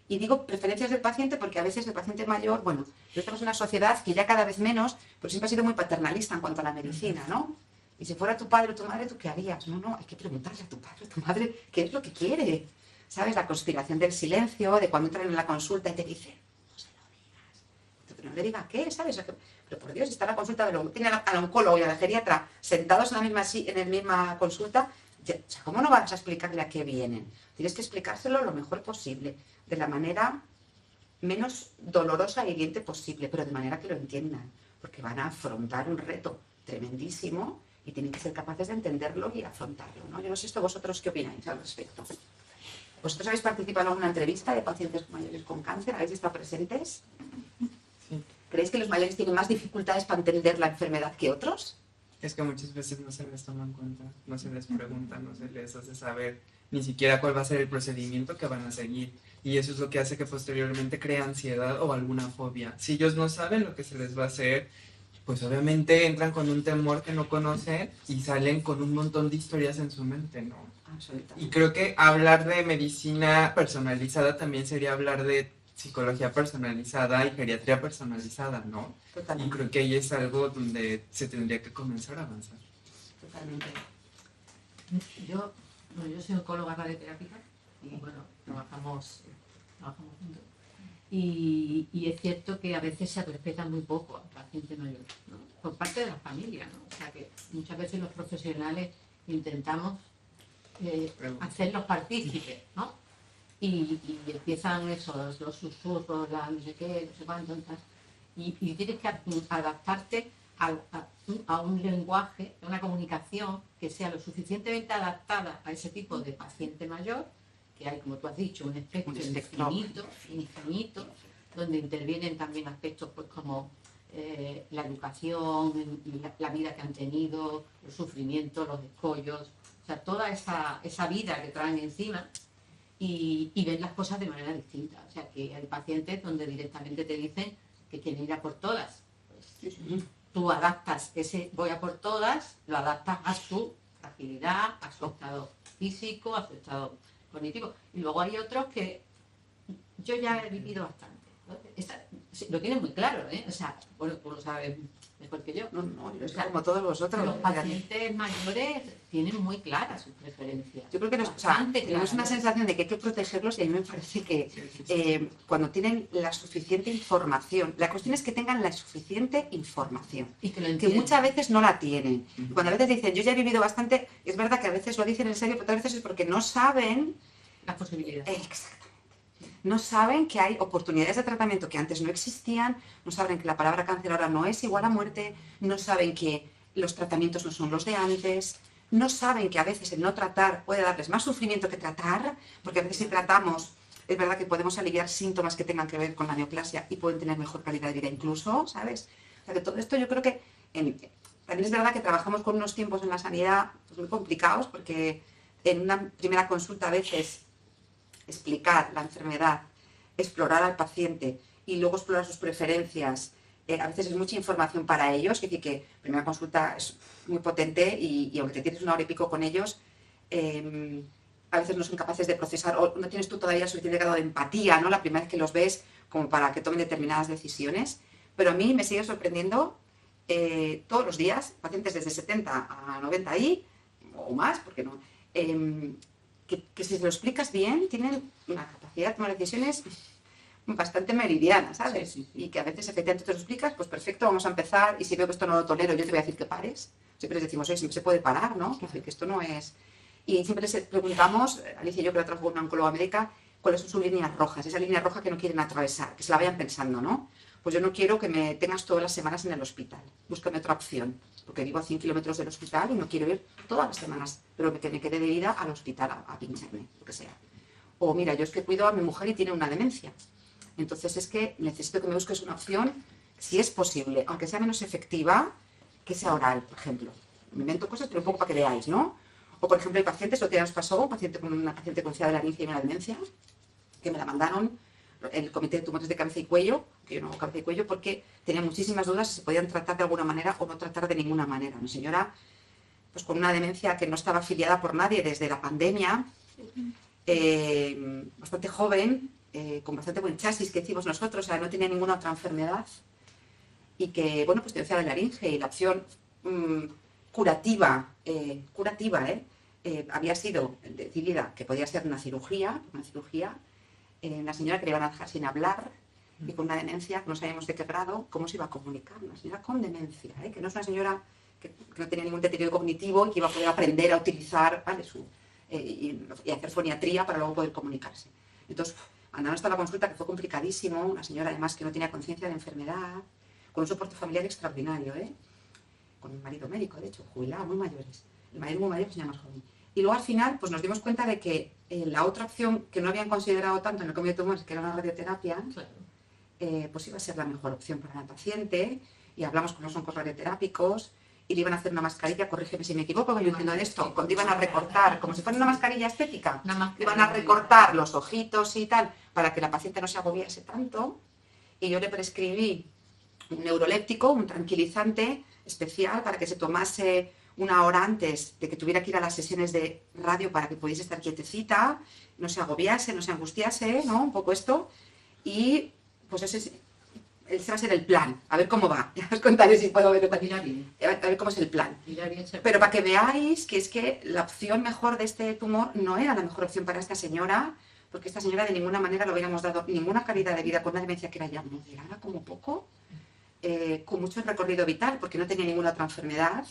Y digo preferencias del paciente porque a veces el paciente mayor, bueno, estamos en una sociedad que ya cada vez menos, pero siempre ha sido muy paternalista en cuanto a la medicina, ¿no? Y si fuera tu padre o tu madre, ¿tú qué harías? No, hay que preguntarle a tu padre o tu madre qué es lo que quiere. ¿Sabes? La conspiración del silencio, de cuando entran en la consulta y te dicen, no se lo digas. Pero no le diga qué, ¿sabes? Pero por Dios, está en la consulta, tiene al oncólogo y a la geriatra sentados en la misma consulta. O sea, ¿cómo no vas a explicarle a qué vienen? Tienes que explicárselo lo mejor posible, de la manera menos dolorosa e hiriente posible, pero de manera que lo entiendan, porque van a afrontar un reto tremendísimo y tienen que ser capaces de entenderlo y afrontarlo, ¿no? Yo no sé esto vosotros qué opináis al respecto. ¿Vosotros habéis participado en alguna entrevista de pacientes mayores con cáncer? ¿Habéis estado presentes? Sí. ¿Creéis que los mayores tienen más dificultades para entender la enfermedad que otros? Es que muchas veces no se les toma en cuenta, no se les pregunta, no se les hace saber ni siquiera cuál va a ser el procedimiento que van a seguir. Y eso es lo que hace que posteriormente crea ansiedad o alguna fobia. Si ellos no saben lo que se les va a hacer, pues obviamente entran con un temor que no conocen y salen con un montón de historias en su mente, ¿no? Y creo que hablar de medicina personalizada también sería hablar de psicología personalizada y geriatría personalizada, ¿no? Totalmente. Y creo que ahí es algo donde se tendría que comenzar a avanzar. Totalmente. Yo soy oncóloga radioterápica y bueno, trabajamos juntos. Y es cierto que a veces se respeta muy poco al paciente mayor, ¿no? Por parte de la familia, ¿no? O sea que muchas veces los profesionales intentamos hacerlos partícipes, ¿no? Y empiezan esos, los susurros, la no sé qué, no sé cuánto, y tienes que adaptarte a un lenguaje, a una comunicación que sea lo suficientemente adaptada a ese tipo de paciente mayor, que hay, como tú has dicho, un espectro infinito, donde intervienen también aspectos pues como la educación, la vida que han tenido, los sufrimientos, los escollos, o sea, toda esa vida que traen encima y ven las cosas de manera distinta. O sea, que hay pacientes donde directamente te dicen que quieren ir a por todas. Pues, tú adaptas ese voy a por todas, lo adaptas a su fragilidad, a su estado físico, a su estado cognitivo. Y luego hay otros que yo ya he vivido bastante. Lo tienen muy claro, ¿eh? O sea, bueno, tú lo sabes mejor que yo. No, yo es como todos vosotros. Los pacientes mayores tienen muy claras sus preferencias. Yo creo que tenemos una sensación de que hay que protegerlos y a mí me parece que cuando tienen la suficiente información, la cuestión es que tengan la suficiente información, y que muchas veces no la tienen. Cuando a veces dicen, yo ya he vivido bastante, es verdad que a veces lo dicen en serio, pero otras veces es porque no saben las posibilidades. Exactamente. No saben que hay oportunidades de tratamiento que antes no existían, no saben que la palabra cáncer ahora no es igual a muerte, no saben que los tratamientos no son los de antes, no saben que a veces el no tratar puede darles más sufrimiento que tratar, porque a veces si tratamos, es verdad que podemos aliviar síntomas que tengan que ver con la neoplasia y pueden tener mejor calidad de vida incluso, ¿sabes? O sea, que todo esto yo creo que también es verdad que trabajamos con unos tiempos en la sanidad pues, muy complicados, porque en una primera consulta a veces explicar la enfermedad, explorar al paciente y luego explorar sus preferencias, a veces es mucha información para ellos, es decir, que primera consulta es muy potente y aunque te tienes una hora y pico con ellos, a veces no son capaces de procesar o no tienes tú todavía suficiente grado de empatía, ¿no? La primera vez que los ves como para que tomen determinadas decisiones, pero a mí me sigue sorprendiendo todos los días, pacientes desde 70 a 90 o más, porque no... que si se lo explicas bien, tienen una capacidad de tomar decisiones bastante meridiana, ¿sabes? Sí. Y que a veces efectivamente te lo explicas, pues perfecto, vamos a empezar, y si veo que esto no lo tolero, yo te voy a decir que pares. Siempre les decimos, siempre se puede parar, ¿no? Que esto no es... Y siempre les preguntamos, Alicia y yo que trabajo con una oncóloga médica, cuáles son sus líneas rojas, esa línea roja que no quieren atravesar, que se la vayan pensando, ¿no? Pues yo no quiero que me tengas todas las semanas en el hospital, búscame otra opción, porque vivo a 100 kilómetros del hospital y no quiero ir todas las semanas, pero que me quede de ida al hospital a pincharme, lo que sea. O mira, yo es que cuido a mi mujer y tiene una demencia, entonces es que necesito que me busques una opción, si es posible, aunque sea menos efectiva, que sea oral, por ejemplo. Me invento cosas, pero un poco para que veáis, ¿no? O por ejemplo, hay pacientes, lo que ya nos pasó, una paciente con ansiedad de laringe y una demencia, que me la mandaron el comité de tumores de cabeza y cuello, que yo no hago cabeza y cuello, porque tenía muchísimas dudas si se podían tratar de alguna manera o no tratar de ninguna manera. Una señora pues con una demencia que no estaba afiliada por nadie desde la pandemia, bastante joven, con bastante buen chasis que decimos nosotros, o sea, no tenía ninguna otra enfermedad y que, bueno, pues tenía de laringe y la opción curativa, había sido decidida que podía ser una cirugía, la señora que le iban a dejar sin hablar y con una demencia que no sabíamos de qué grado, cómo se iba a comunicar, una señora con demencia, que no es una señora que no tenía ningún deterioro cognitivo y que iba a poder aprender a utilizar, ¿vale? y hacer foniatría para luego poder comunicarse. Entonces, mandaron hasta la consulta, que fue complicadísimo, una señora además que no tenía conciencia de enfermedad, con un soporte familiar extraordinario, con un marido médico, de hecho, jubilado, muy mayores. El marido muy mayor, que se llama más joven. Y luego al final pues nos dimos cuenta de que la otra opción que no habían considerado tanto en el comité de tumores, que era la radioterapia, claro. Pues iba a ser la mejor opción para la paciente, y hablamos con los oncorradioterápicos, y le iban a hacer una mascarilla, corrígeme si me equivoco, que yo entiendo de esto, cuando iban a recortar, como si fuera una mascarilla estética, iban a recortar los ojitos y tal, para que la paciente no se agobiase tanto, y yo le prescribí un neuroléptico, un tranquilizante especial para que se tomase una hora antes de que tuviera que ir a las sesiones de radio para que pudiese estar quietecita, no se agobiase, no se angustiase, ¿no? Un poco esto. Y pues ese va a ser el plan, a ver cómo va. Ya os contaré si puedo ver cómo es el plan. Pero para que veáis que es que la opción mejor de este tumor no era la mejor opción para esta señora, porque esta señora de ninguna manera le hubiéramos dado ninguna calidad de vida con una demencia que era ya moderada como poco, con mucho recorrido vital, porque no tenía ninguna otra enfermedad,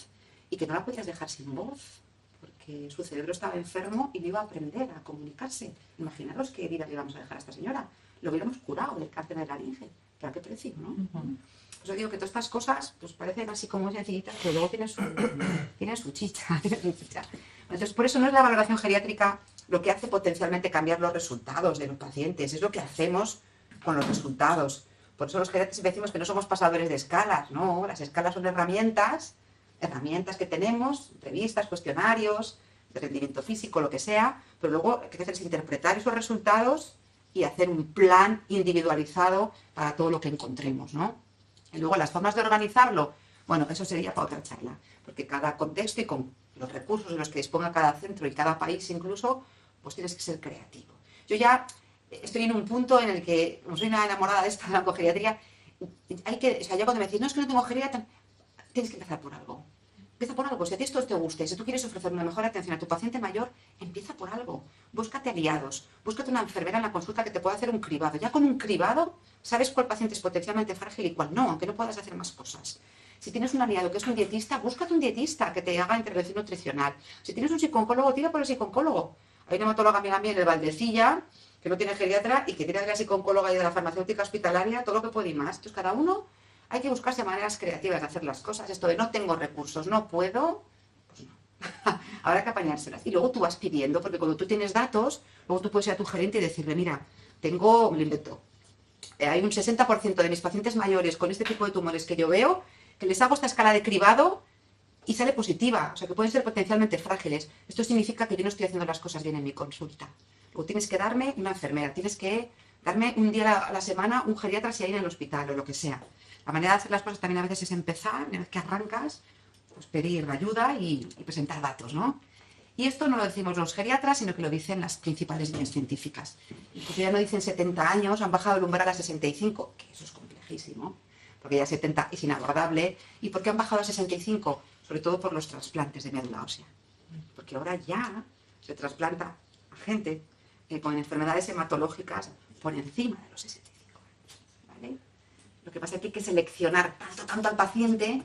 y que no la podías dejar sin voz, porque su cerebro estaba enfermo y no iba a aprender a comunicarse. Imaginaros qué vida le íbamos a dejar a esta señora. Lo hubiéramos curado del cáncer de laringe. ¿Pero a qué precio, no? Os digo que todas estas cosas pues parecen así como muy sencillitas, pero luego tienen su chicha. Entonces, por eso no es la valoración geriátrica lo que hace potencialmente cambiar los resultados de los pacientes, es lo que hacemos con los resultados. Por eso los geriatras decimos que no somos pasadores de escalas, no, las escalas son herramientas que tenemos, entrevistas, cuestionarios, de rendimiento físico, lo que sea, pero luego lo que hay que hacer es interpretar esos resultados y hacer un plan individualizado para todo lo que encontremos, ¿no? Y luego las formas de organizarlo, bueno, eso sería para otra charla, porque cada contexto y con los recursos de los que disponga cada centro y cada país incluso, pues tienes que ser creativo. Yo ya estoy en un punto en el que, como soy una enamorada de esta de la oncogeriatría, o sea, yo cuando me decís, no, es que no tengo geriatra, tienes que empezar por algo. Empieza por algo. Si a ti esto te gusta y si tú quieres ofrecer una mejor atención a tu paciente mayor, empieza por algo. Búscate aliados. Búscate una enfermera en la consulta que te pueda hacer un cribado. Ya con un cribado sabes cuál paciente es potencialmente frágil y cuál no, aunque no puedas hacer más cosas. Si tienes un aliado que es un dietista, búscate un dietista que te haga intervención nutricional. Si tienes un psicólogo, tira por el psicólogo. Hay una hematóloga amiga mía en el Valdecilla que no tiene geriatra y que tiene de la psicóloga y de la farmacéutica hospitalaria todo lo que puede y más. Entonces, cada uno hay que buscarse maneras creativas de hacer las cosas. Esto de no tengo recursos, no puedo, pues no. Habrá que apañárselas. Y luego tú vas pidiendo, porque cuando tú tienes datos, luego tú puedes ir a tu gerente y decirle, mira, tengo, me lo invento, hay un 60% de mis pacientes mayores con este tipo de tumores que yo veo, que les hago esta escala de cribado y sale positiva, o sea que pueden ser potencialmente frágiles. Esto significa que yo no estoy haciendo las cosas bien en mi consulta. Luego tienes que darme una enfermera, tienes que darme un día a la semana un geriatra si hay en el hospital o lo que sea. La manera de hacer las cosas también a veces es empezar, una vez que arrancas, pues pedir ayuda y presentar datos, ¿no? Y esto no lo decimos los geriatras, sino que lo dicen las principales líneas científicas. Incluso ya no dicen 70 años, han bajado el umbral a 65, que eso es complejísimo, porque ya 70 es inabordable. ¿Y por qué han bajado a 65? Sobre todo por los trasplantes de médula ósea. Porque ahora ya se trasplanta a gente con enfermedades hematológicas por encima de los 65 años, ¿vale? Lo que pasa es que hay que seleccionar tanto al paciente,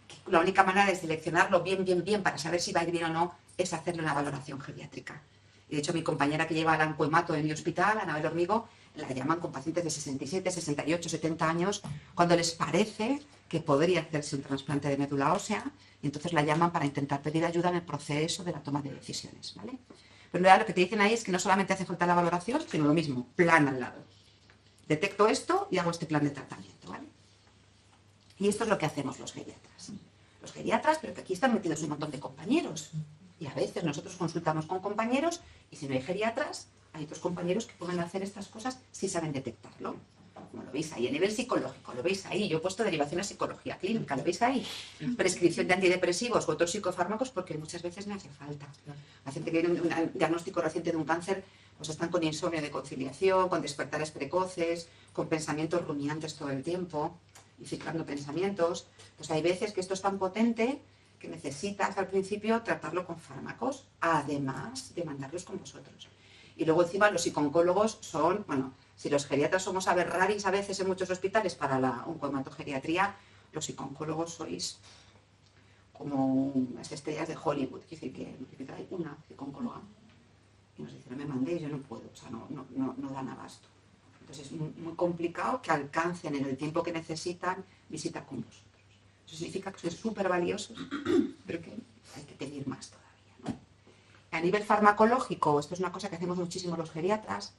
que la única manera de seleccionarlo bien para saber si va a ir bien o no es hacerle una valoración geriátrica. Y de hecho mi compañera que lleva el oncohemato en mi hospital, Anabel Hormigo, la llaman con pacientes de 67, 68, 70 años, cuando les parece que podría hacerse un trasplante de médula ósea, y entonces la llaman para intentar pedir ayuda en el proceso de la toma de decisiones, ¿vale? Pero lo que te dicen ahí es que no solamente hace falta la valoración, sino lo mismo, plan al lado. Detecto esto y hago este plan de tratamiento, ¿vale? Y esto es lo que hacemos los geriatras. Los geriatras, pero que aquí están metidos un montón de compañeros. Y a veces nosotros consultamos con compañeros y si no hay geriatras, hay otros compañeros que pueden hacer estas cosas si saben detectarlo. Como lo veis ahí, a nivel psicológico, lo veis ahí. Yo he puesto derivación a psicología clínica, lo veis ahí. Prescripción de antidepresivos u otros psicofármacos porque muchas veces me hace falta. La gente que tiene un diagnóstico reciente de un cáncer, pues están con insomnio de conciliación, con despertares precoces, con pensamientos rumiantes todo el tiempo y ciclando pensamientos. Pues hay veces que esto es tan potente que necesitas al principio tratarlo con fármacos, además de mandarlos con vosotros. Y luego encima los psicooncólogos son, bueno, si los geriatras somos aberraris a veces en muchos hospitales para la oncohematogeriatría, los psicooncólogos sois como las estrellas de Hollywood. Es decir, que hay una psicooncóloga y nos dice, no me mandéis, yo no puedo, o sea, no dan abasto. Entonces es muy complicado que alcancen en el tiempo que necesitan visita con vosotros. Eso significa que sois súper valiosos, pero que hay que pedir más todavía, ¿no? A nivel farmacológico, esto es una cosa que hacemos muchísimo los geriatras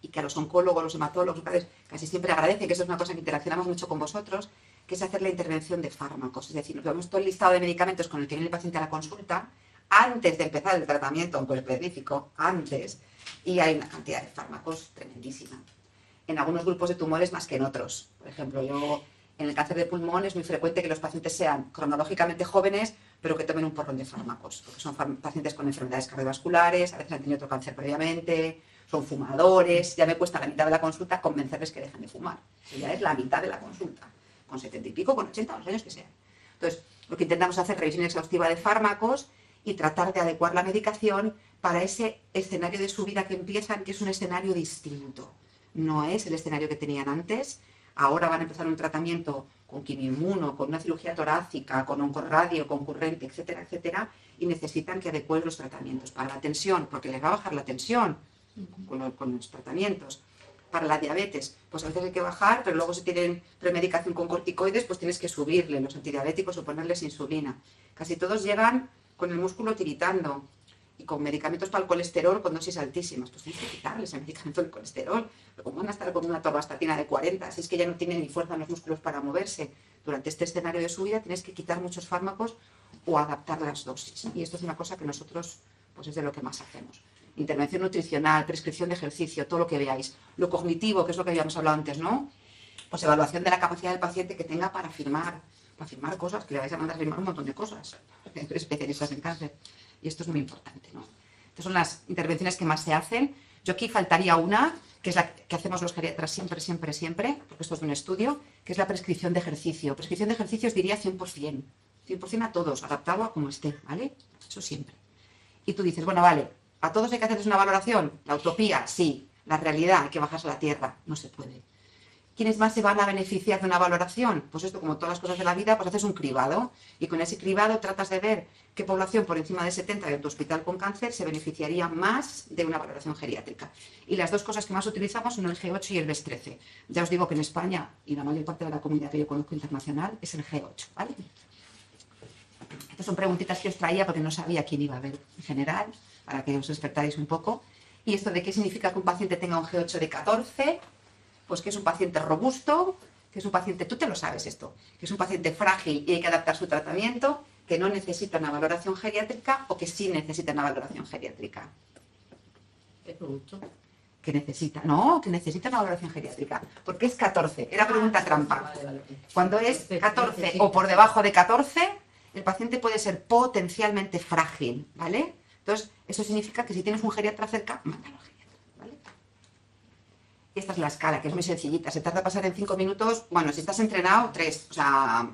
y que a los oncólogos, los hematólogos, casi siempre agradecen, que eso es una cosa que interaccionamos mucho con vosotros, que es hacer la intervención de fármacos. Es decir, nos vemos todo el listado de medicamentos con el que viene el paciente a la consulta antes de empezar el tratamiento oncoespecífico, antes, y hay una cantidad de fármacos tremendísima. En algunos grupos de tumores más que en otros. Por ejemplo, en el cáncer de pulmón es muy frecuente que los pacientes sean cronológicamente jóvenes, pero que tomen un porrón de fármacos, porque son pacientes con enfermedades cardiovasculares, a veces han tenido otro cáncer previamente, son fumadores, ya me cuesta la mitad de la consulta convencerles que dejen de fumar. Eso ya es la mitad de la consulta, con 70 y pico, con 80, los años que sean. Entonces, lo que intentamos hacer es revisión exhaustiva de fármacos y tratar de adecuar la medicación para ese escenario de su vida que empiezan, que es un escenario distinto. No es el escenario que tenían antes. Ahora van a empezar un tratamiento con quimioinmuno, con una cirugía torácica, con oncorradio, concurrente, etcétera, etcétera, y necesitan que adecúen los tratamientos. Para la tensión, porque les va a bajar la tensión con los tratamientos. Para la diabetes, pues a veces hay que bajar, pero luego si tienen premedicación con corticoides, pues tienes que subirle los antidiabéticos o ponerles insulina. Casi todos llegan con el músculo tiritando. y con medicamentos para el colesterol con dosis altísimas. Pues tienes que quitarles el medicamento del colesterol. Pero ¿cómo van a estar con una torvastatina de 40? Si es que ya no tienen ni fuerza en los músculos para moverse. Durante este escenario de su vida tienes que quitar muchos fármacos o adaptar las dosis. Y esto es una cosa que nosotros, pues es de lo que más hacemos. Intervención nutricional, prescripción de ejercicio, todo lo que veáis. Lo cognitivo, que es lo que habíamos hablado antes, ¿no? Pues evaluación de la capacidad del paciente que tenga para firmar cosas, que le vais a mandar a firmar un montón de cosas, especialistas en cáncer. Y esto es muy importante, ¿no? Estas son las intervenciones que más se hacen. Yo aquí faltaría una, que es la que hacemos los geriatras siempre, siempre, siempre, porque esto es de un estudio, que es la prescripción de ejercicio. Prescripción de ejercicio os diría 100%. 100% a todos, adaptado a como esté, ¿vale? Eso siempre. Y tú dices, bueno, vale, ¿a todos hay que hacerles una valoración? La utopía, sí. La realidad, hay que bajarse a la tierra. No se puede. ¿Quiénes más se van a beneficiar de una valoración? Pues esto, como todas las cosas de la vida, pues haces un cribado. Y con ese cribado tratas de ver qué población por encima de 70 de tu hospital con cáncer se beneficiaría más de una valoración geriátrica. Y las dos cosas que más utilizamos son el G8 y el BES13. Ya os digo que en España, y la mayor parte de la comunidad que yo conozco internacional, es el G8, ¿vale? Estas son preguntitas que os traía porque no sabía quién iba a ver en general, para que os despertáis un poco. Y esto de qué significa que un paciente tenga un G8 de 14, pues que es un paciente robusto, que es un paciente, tú te lo sabes esto, que es un paciente frágil y hay que adaptar su tratamiento, que no necesita una valoración geriátrica o que sí necesita una valoración geriátrica. Es robusto. Que necesita una valoración geriátrica, porque es 14, era pregunta trampa. Vale. Cuando es 14 o por debajo de 14, el paciente puede ser potencialmente frágil, ¿vale? Entonces, eso significa que si tienes un geriatra cerca, mándalo al geriatra, ¿vale? Y esta es la escala, que es muy sencillita, se tarda a pasar en 5 minutos, bueno, si estás entrenado, 3, o sea,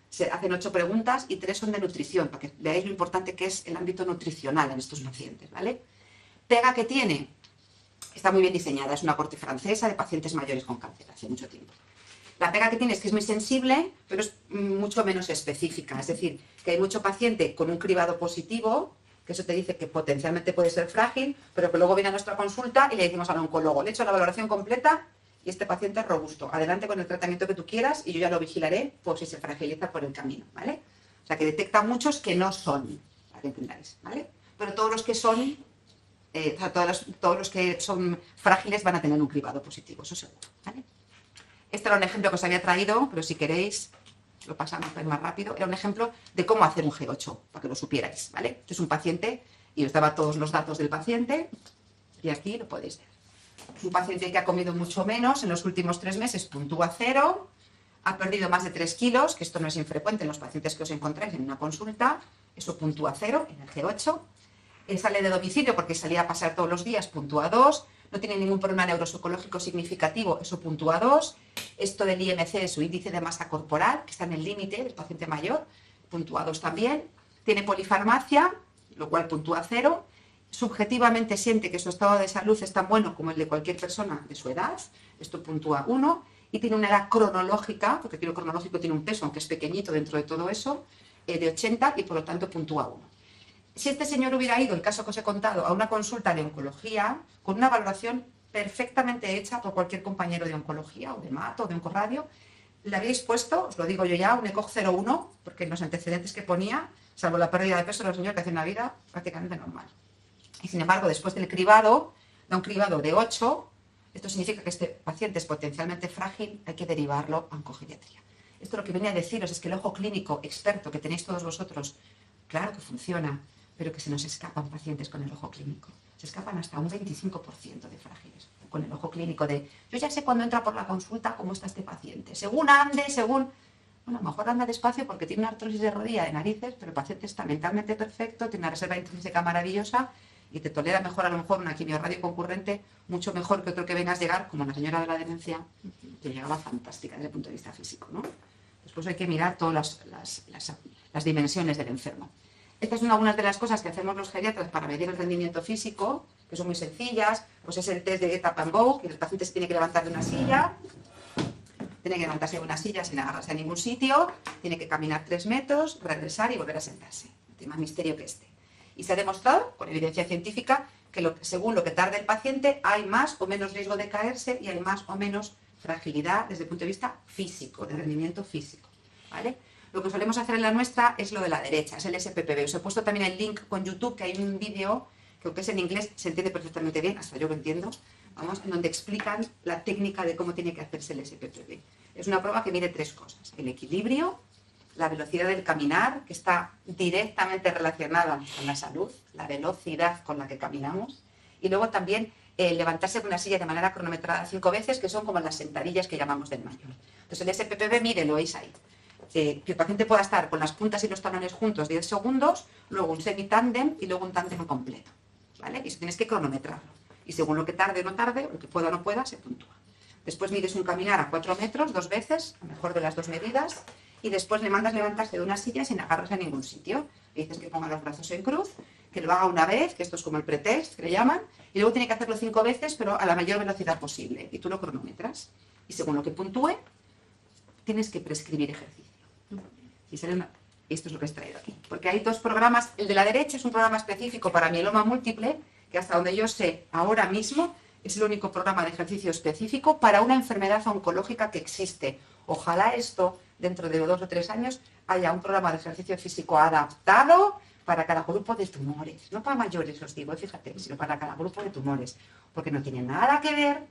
se hacen 8 preguntas y 3 son de nutrición, para que veáis lo importante que es el ámbito nutricional en estos pacientes, ¿vale? Pega que tiene, está muy bien diseñada, es una corte francesa de pacientes mayores con cáncer, hace mucho tiempo. La pega que tiene es que es muy sensible, pero es mucho menos específica, es decir, que hay mucho paciente con un cribado positivo, que eso te dice que potencialmente puede ser frágil, pero que luego viene a nuestra consulta y le decimos al oncólogo, le he hecho la valoración completa y este paciente es robusto, adelante con el tratamiento que tú quieras y yo ya lo vigilaré por si se fragiliza por el camino, ¿vale? O sea, que detecta muchos que no son, para que entendáis, ¿vale? Pero todos los que son, todos los que son frágiles van a tener un cribado positivo, eso seguro, ¿vale? Este era un ejemplo que os había traído, pero si queréis, lo pasamos más rápido. Era un ejemplo de cómo hacer un G8, para que lo supierais, ¿vale? Este es un paciente y os daba todos los datos del paciente y aquí lo podéis ver. Es un paciente que ha comido mucho menos en los últimos 3 meses, puntúa 0, ha perdido más de 3 kilos, que esto no es infrecuente en los pacientes que os encontráis en una consulta, eso puntúa 0 en el G8. Sale de domicilio porque salía a pasar todos los días, puntúa 2. No tiene ningún problema neuropsicológico significativo, eso puntúa 2. Esto del IMC, su índice de masa corporal, que está en el límite del paciente mayor, puntúa 2 también. Tiene polifarmacia, lo cual puntúa 0. Subjetivamente siente que su estado de salud es tan bueno como el de cualquier persona de su edad, esto puntúa 1. Y tiene una edad cronológica, porque aquí lo cronológico tiene un peso, aunque es pequeñito dentro de todo eso, de 80 y por lo tanto puntúa 1. Si este señor hubiera ido, el caso que os he contado, a una consulta de oncología, con una valoración perfectamente hecha por cualquier compañero de oncología o de mato o de oncorradio, le habéis puesto, os lo digo yo ya, un ECOG 0,1, porque en los antecedentes que ponía, salvo la pérdida de peso, era un señor que hace una vida prácticamente normal. Y sin embargo, después del cribado, da un cribado de 8, esto significa que este paciente es potencialmente frágil, hay que derivarlo a oncogeriatría. Esto lo que venía a deciros es que el ojo clínico experto que tenéis todos vosotros, claro que funciona, pero que se nos escapan pacientes con el ojo clínico. Se escapan hasta un 25% de frágiles con el ojo clínico de, yo ya sé cuando entra por la consulta cómo está este paciente. Según ande, bueno, a lo mejor anda despacio porque tiene una artrosis de rodilla, de narices, pero el paciente está mentalmente perfecto, tiene una reserva intrínseca maravillosa y te tolera mejor a lo mejor una quimioradio concurrente, mucho mejor que otro que vengas a llegar, como la señora de la demencia, que llegaba fantástica desde el punto de vista físico, ¿no? Después hay que mirar todas las dimensiones del enfermo. Estas son algunas de las cosas que hacemos los geriatras para medir el rendimiento físico, que son muy sencillas. Pues es el test de Tap and Go, que el paciente se tiene que levantar de una silla, tiene que levantarse de una silla sin agarrarse a ningún sitio, tiene que caminar 3 metros, regresar y volver a sentarse. No tiene más misterio que este. Y se ha demostrado, con evidencia científica, que según lo que tarde el paciente, hay más o menos riesgo de caerse y hay más o menos fragilidad desde el punto de vista físico, de rendimiento físico, ¿vale? Lo que solemos hacer en la nuestra es lo de la derecha, es el SPPB. Os he puesto también el link con YouTube, que hay un vídeo, creo que es en inglés, se entiende perfectamente bien, hasta yo lo entiendo, vamos, en donde explican la técnica de cómo tiene que hacerse el SPPB. Es una prueba que mide 3 cosas: el equilibrio, la velocidad del caminar, que está directamente relacionada con la salud, la velocidad con la que caminamos, y luego también levantarse de una silla de manera cronometrada 5 veces, que son como las sentadillas que llamamos del mayor. Entonces el SPPB mide, lo veis ahí, que el paciente pueda estar con las puntas y los talones juntos 10 segundos, luego un semi-tándem y luego un tándem completo, ¿vale? Y eso tienes que cronometrarlo. Y según lo que tarde o no tarde, o que pueda o no pueda, se puntúa. Después mides un caminar a 4 metros 2 veces, a mejor de las 2 medidas, y después le mandas levantarse de una silla sin agarrarse a ningún sitio. Le dices que ponga los brazos en cruz, que lo haga una vez, que esto es como el pretest, que le llaman, y luego tiene que hacerlo 5 veces, pero a la mayor velocidad posible. Y tú lo cronometras. Y según lo que puntúe, tienes que prescribir ejercicio. Y esto es lo que he traído aquí. Porque hay 2 programas. El de la derecha es un programa específico para mieloma múltiple, que hasta donde yo sé, ahora mismo, es el único programa de ejercicio específico para una enfermedad oncológica que existe. Ojalá esto, dentro de 2 o 3 años, haya un programa de ejercicio físico adaptado para cada grupo de tumores. No para mayores, os digo, fíjate, sino para cada grupo de tumores. Porque no tiene nada que ver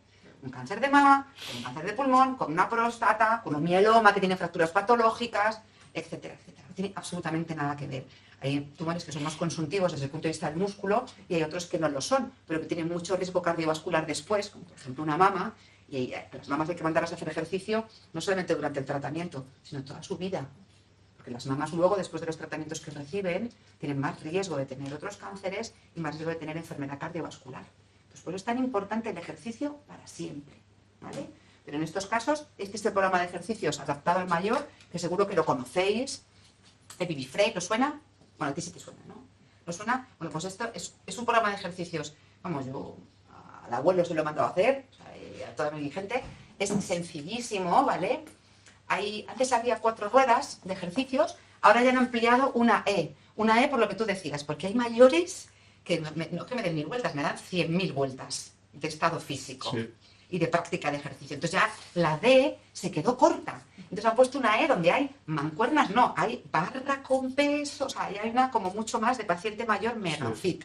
un cáncer de mama, con un cáncer de pulmón, con una próstata, con un mieloma que tiene fracturas patológicas, etcétera, etcétera. No tiene absolutamente nada que ver. Hay tumores que son más consuntivos desde el punto de vista del músculo y hay otros que no lo son, pero que tienen mucho riesgo cardiovascular después, como por ejemplo una mama. Y a las mamas hay que mandarlas a hacer ejercicio no solamente durante el tratamiento, sino toda su vida. Porque las mamas luego, después de los tratamientos que reciben, tienen más riesgo de tener otros cánceres y más riesgo de tener enfermedad cardiovascular. Entonces, por eso es tan importante el ejercicio para siempre, ¿vale? Pero en estos casos, este programa de ejercicios adaptado al mayor, que seguro que lo conocéis, de Bibi Frey, ¿lo suena? Bueno, a ti sí te suena, ¿no? ¿No suena? Bueno, pues esto es un programa de ejercicios, vamos, yo al abuelo se lo he mandado a hacer, o sea, y a toda mi gente, es sencillísimo, ¿vale? Antes había 4 ruedas de ejercicios, ahora ya han ampliado una E por lo que tú decías, porque hay mayores que no que me den 1000 vueltas, me dan 100.000 vueltas de estado físico. Sí. Y de práctica de ejercicio. Entonces ya la D se quedó corta. Entonces han puesto una E donde hay mancuernas, no, hay barra con peso, o sea, hay una como mucho más de paciente mayor mega fit.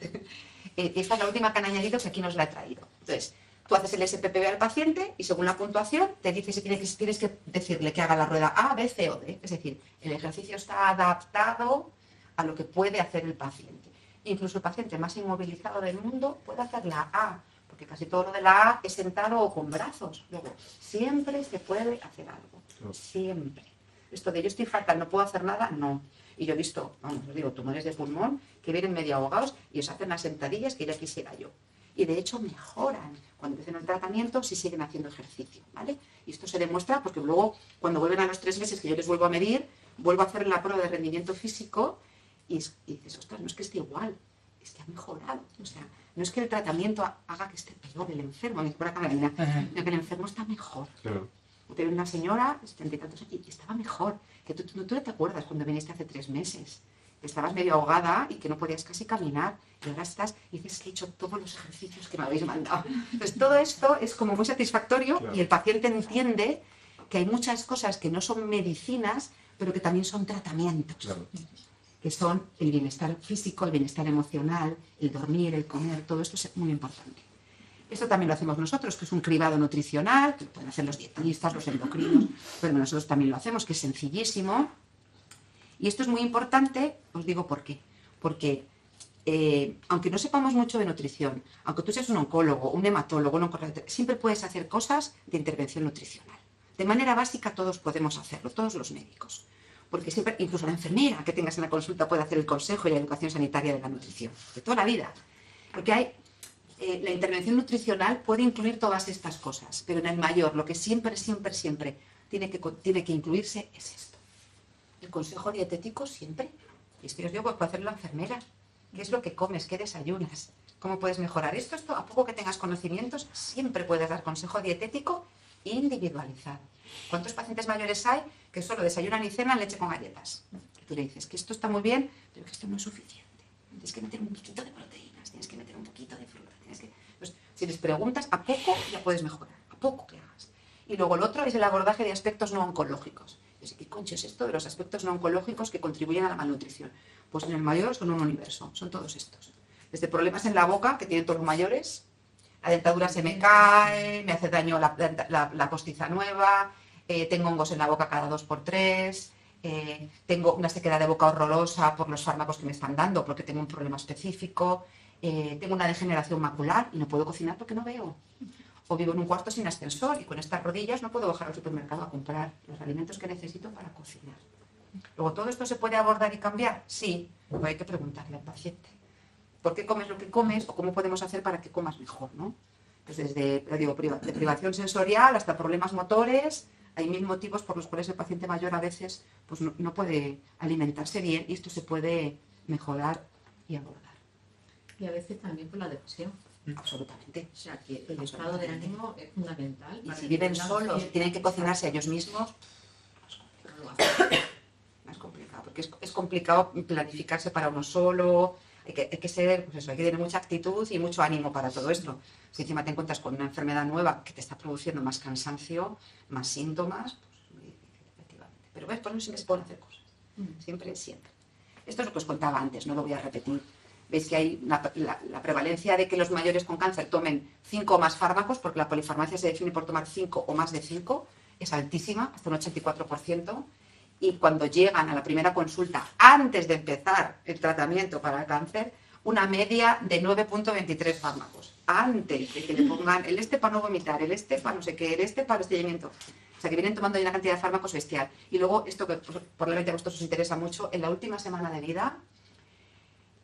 Esta es la última que han añadido, que aquí nos la he traído. Entonces, tú haces el SPPB al paciente y según la puntuación te dice si tienes que decirle que haga la rueda A, B, C o D. Es decir, el ejercicio está adaptado a lo que puede hacer el paciente. Incluso el paciente más inmovilizado del mundo puede hacer la A, porque casi todo lo de la A es sentado o con brazos. Luego, siempre se puede hacer algo. Siempre. Esto de yo estoy fatal, no puedo hacer nada, no. Y yo he visto, vamos, os digo, tumores de pulmón que vienen medio ahogados y os hacen las sentadillas que ya quisiera yo. Y de hecho mejoran cuando empiezan el tratamiento si siguen haciendo ejercicio, ¿vale? Y esto se demuestra porque luego, cuando vuelven a los 3 meses que yo les vuelvo a medir, vuelvo a hacer la prueba de rendimiento físico y dices, ostras, no es que esté igual, es que ha mejorado. O sea, no es que el tratamiento haga que esté peor el enfermo, sino que el enfermo está mejor. Claro. Tengo una señora, 70 y tantos, y estaba mejor. Que tú no te acuerdas cuando viniste hace 3 meses. Que estabas medio ahogada y que no podías casi caminar. Y ahora estás y dices que he hecho todos los ejercicios que me habéis mandado. Entonces todo esto es como muy satisfactorio, claro. Y el paciente entiende que hay muchas cosas que no son medicinas, pero que también son tratamientos. Claro. Que son el bienestar físico, el bienestar emocional, el dormir, el comer, todo esto es muy importante. Esto también lo hacemos nosotros, que es un cribado nutricional, que lo pueden hacer los dietistas, los endocrinos, pero nosotros también lo hacemos, que es sencillísimo. Y esto es muy importante, os digo por qué. Porque aunque no sepamos mucho de nutrición, aunque tú seas un oncólogo, un hematólogo, un oncologista, siempre puedes hacer cosas de intervención nutricional. De manera básica todos podemos hacerlo, todos los médicos. Porque siempre, incluso la enfermera que tengas en la consulta puede hacer el consejo y la educación sanitaria de la nutrición, de toda la vida. Porque la intervención nutricional puede incluir todas estas cosas, pero en el mayor, lo que siempre tiene que incluirse es esto. El consejo dietético siempre. Y esto os digo, pues puede hacerlo la enfermera. ¿Qué es lo que comes? ¿Qué desayunas? ¿Cómo puedes mejorar esto? A poco que tengas conocimientos, siempre puedes dar consejo dietético individualizado. ¿Cuántos pacientes mayores hay que solo desayunan y cenan leche con galletas? Y tú le dices que esto está muy bien, pero que esto no es suficiente. Tienes que meter un poquito de proteínas, tienes que meter un poquito de fruta. Pues, si les preguntas, a poco ya puedes mejorar, a poco que hagas. Y luego el otro es el abordaje de aspectos no oncológicos. ¿Y concho, es esto de los aspectos no oncológicos que contribuyen a la malnutrición. Pues en el mayor son un universo, son todos estos. Desde problemas en la boca, que tienen todos los mayores, la dentadura se me cae, me hace daño la postiza nueva, tengo hongos en la boca cada 2 por 3, tengo una sequedad de boca horrorosa por los fármacos que me están dando, porque tengo un problema específico, tengo una degeneración macular y no puedo cocinar porque no veo. O vivo en un cuarto sin ascensor y con estas rodillas no puedo bajar al supermercado a comprar los alimentos que necesito para cocinar. Luego, ¿todo esto se puede abordar y cambiar? Sí, pero hay que preguntarle al paciente. ¿Por qué comes lo que comes o cómo podemos hacer para que comas mejor, ¿no? Pues desde, digo, de privación sensorial hasta problemas motores, hay 1000 motivos por los cuales el paciente mayor a veces pues, no puede alimentarse bien y esto se puede mejorar y abordar. Y a veces también por la depresión. Absolutamente. O sea, que el estado de ánimo es fundamental. Y si viven solos, tienen que cocinarse a ellos mismos, No lo hacen. más complicado, porque es complicado planificarse para uno solo, hay que ser, pues eso, hay que tener mucha actitud y mucho ánimo para todo esto. Si encima te encuentras con una enfermedad nueva que te está produciendo más cansancio, más síntomas, pues muy difícil, efectivamente. Pero ves, por eso siempre se pueden hacer cosas. Siempre, siempre. Esto es lo que os contaba antes, no lo voy a repetir. Veis que hay la prevalencia de que los mayores con cáncer tomen 5 o más fármacos, porque la polifarmacia se define por tomar 5 o más de 5, es altísima, hasta un 84%. Y cuando llegan a la primera consulta, antes de empezar el tratamiento para el cáncer, una media de 9,23 fármacos. Antes de que le pongan el este para no vomitar, el este para no sé qué, el este para el estreñimiento. O sea, que vienen tomando una cantidad de fármacos bestial. Y luego, esto que probablemente a vosotros os interesa mucho, en la última semana de vida,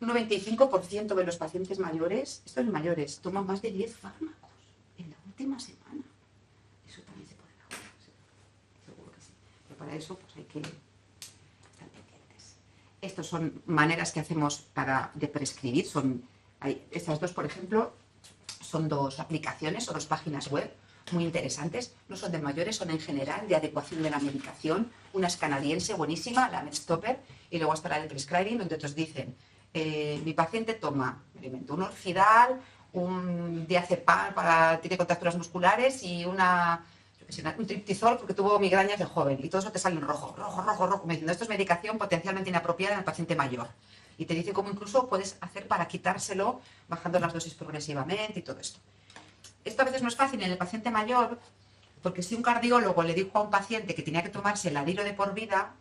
un 95% de los pacientes mayores, estos mayores, toman más de 10 fármacos en la última semana. Eso también se puede mejorar, seguro que sí. Pero para eso pues hay que estar pendientes. Estas son maneras que hacemos de prescribir. Estas dos, por ejemplo, son 2 aplicaciones o 2 páginas web muy interesantes. No son de mayores, son en general de adecuación de la medicación. Una es canadiense, buenísima, la MedStopper, y luego está la de Prescribing, donde otros dicen mi paciente toma un Orfidal, un diazepam tiene contracturas musculares y un triptizol porque tuvo migrañas de joven y todo eso te sale en rojo, como diciendo esto es medicación potencialmente inapropiada en el paciente mayor. Y te dice cómo incluso puedes hacer para quitárselo bajando las dosis progresivamente y todo esto. Esto a veces no es fácil en el paciente mayor porque si un cardiólogo le dijo a un paciente que tenía que tomarse el Ladiro de por vida,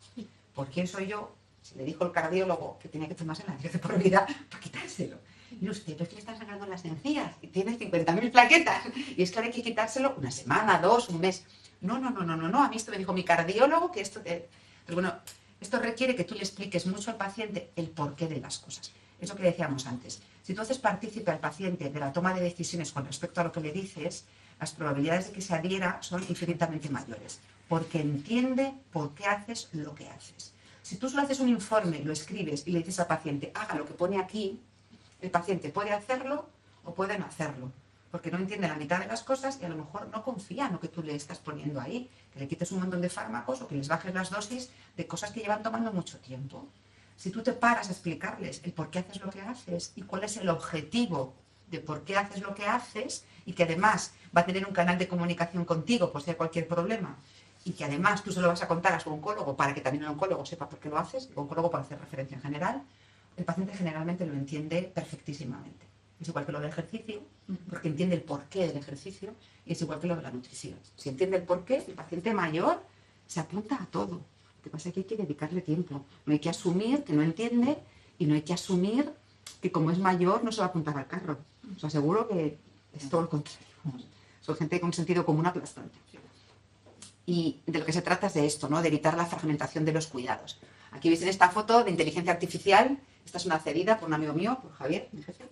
¿por quién soy yo? Si le dijo el cardiólogo que tenía que tomarse el Ladiro de por vida para quitárselo. Y usted, pero es que le están sangrando las encías y tiene 50.000 plaquetas. Y es que ahora hay que quitárselo una semana, 2, un mes. No. A mí esto me dijo mi cardiólogo que esto... Pero bueno, esto requiere que tú le expliques mucho al paciente el porqué de las cosas. Es lo que decíamos antes. Si tú haces partícipe al paciente de la toma de decisiones con respecto a lo que le dices, las probabilidades de que se adhiera son infinitamente mayores. Porque entiende por qué haces lo que haces. Si tú solo haces un informe, lo escribes y le dices al paciente, haga lo que pone aquí, el paciente puede hacerlo o puede no hacerlo, porque no entiende la mitad de las cosas y a lo mejor no confía en lo que tú le estás poniendo ahí, que le quites un montón de fármacos o que les bajes las dosis de cosas que llevan tomando mucho tiempo. Si tú te paras a explicarles el por qué haces lo que haces y cuál es el objetivo de por qué haces lo que haces y que además va a tener un canal de comunicación contigo por si hay cualquier problema, y que además tú se lo vas a contar a su oncólogo para que también el oncólogo sepa por qué lo haces, el oncólogo para hacer referencia en general, el paciente generalmente lo entiende perfectísimamente. Es igual que lo del ejercicio, porque entiende el porqué del ejercicio, y es igual que lo de la nutrición. Si entiende el porqué, el paciente mayor se apunta a todo. Lo que pasa es que hay que dedicarle tiempo. No hay que asumir que no entiende y no hay que asumir que como es mayor no se va a apuntar al carro. Os aseguro que es todo lo contrario. Son gente con sentido común aplastante. Y de lo que se trata es de esto, ¿no? De evitar la fragmentación de los cuidados. Aquí veis en esta foto de inteligencia artificial, esta es una cedida por un amigo mío, por Javier, mi jefe,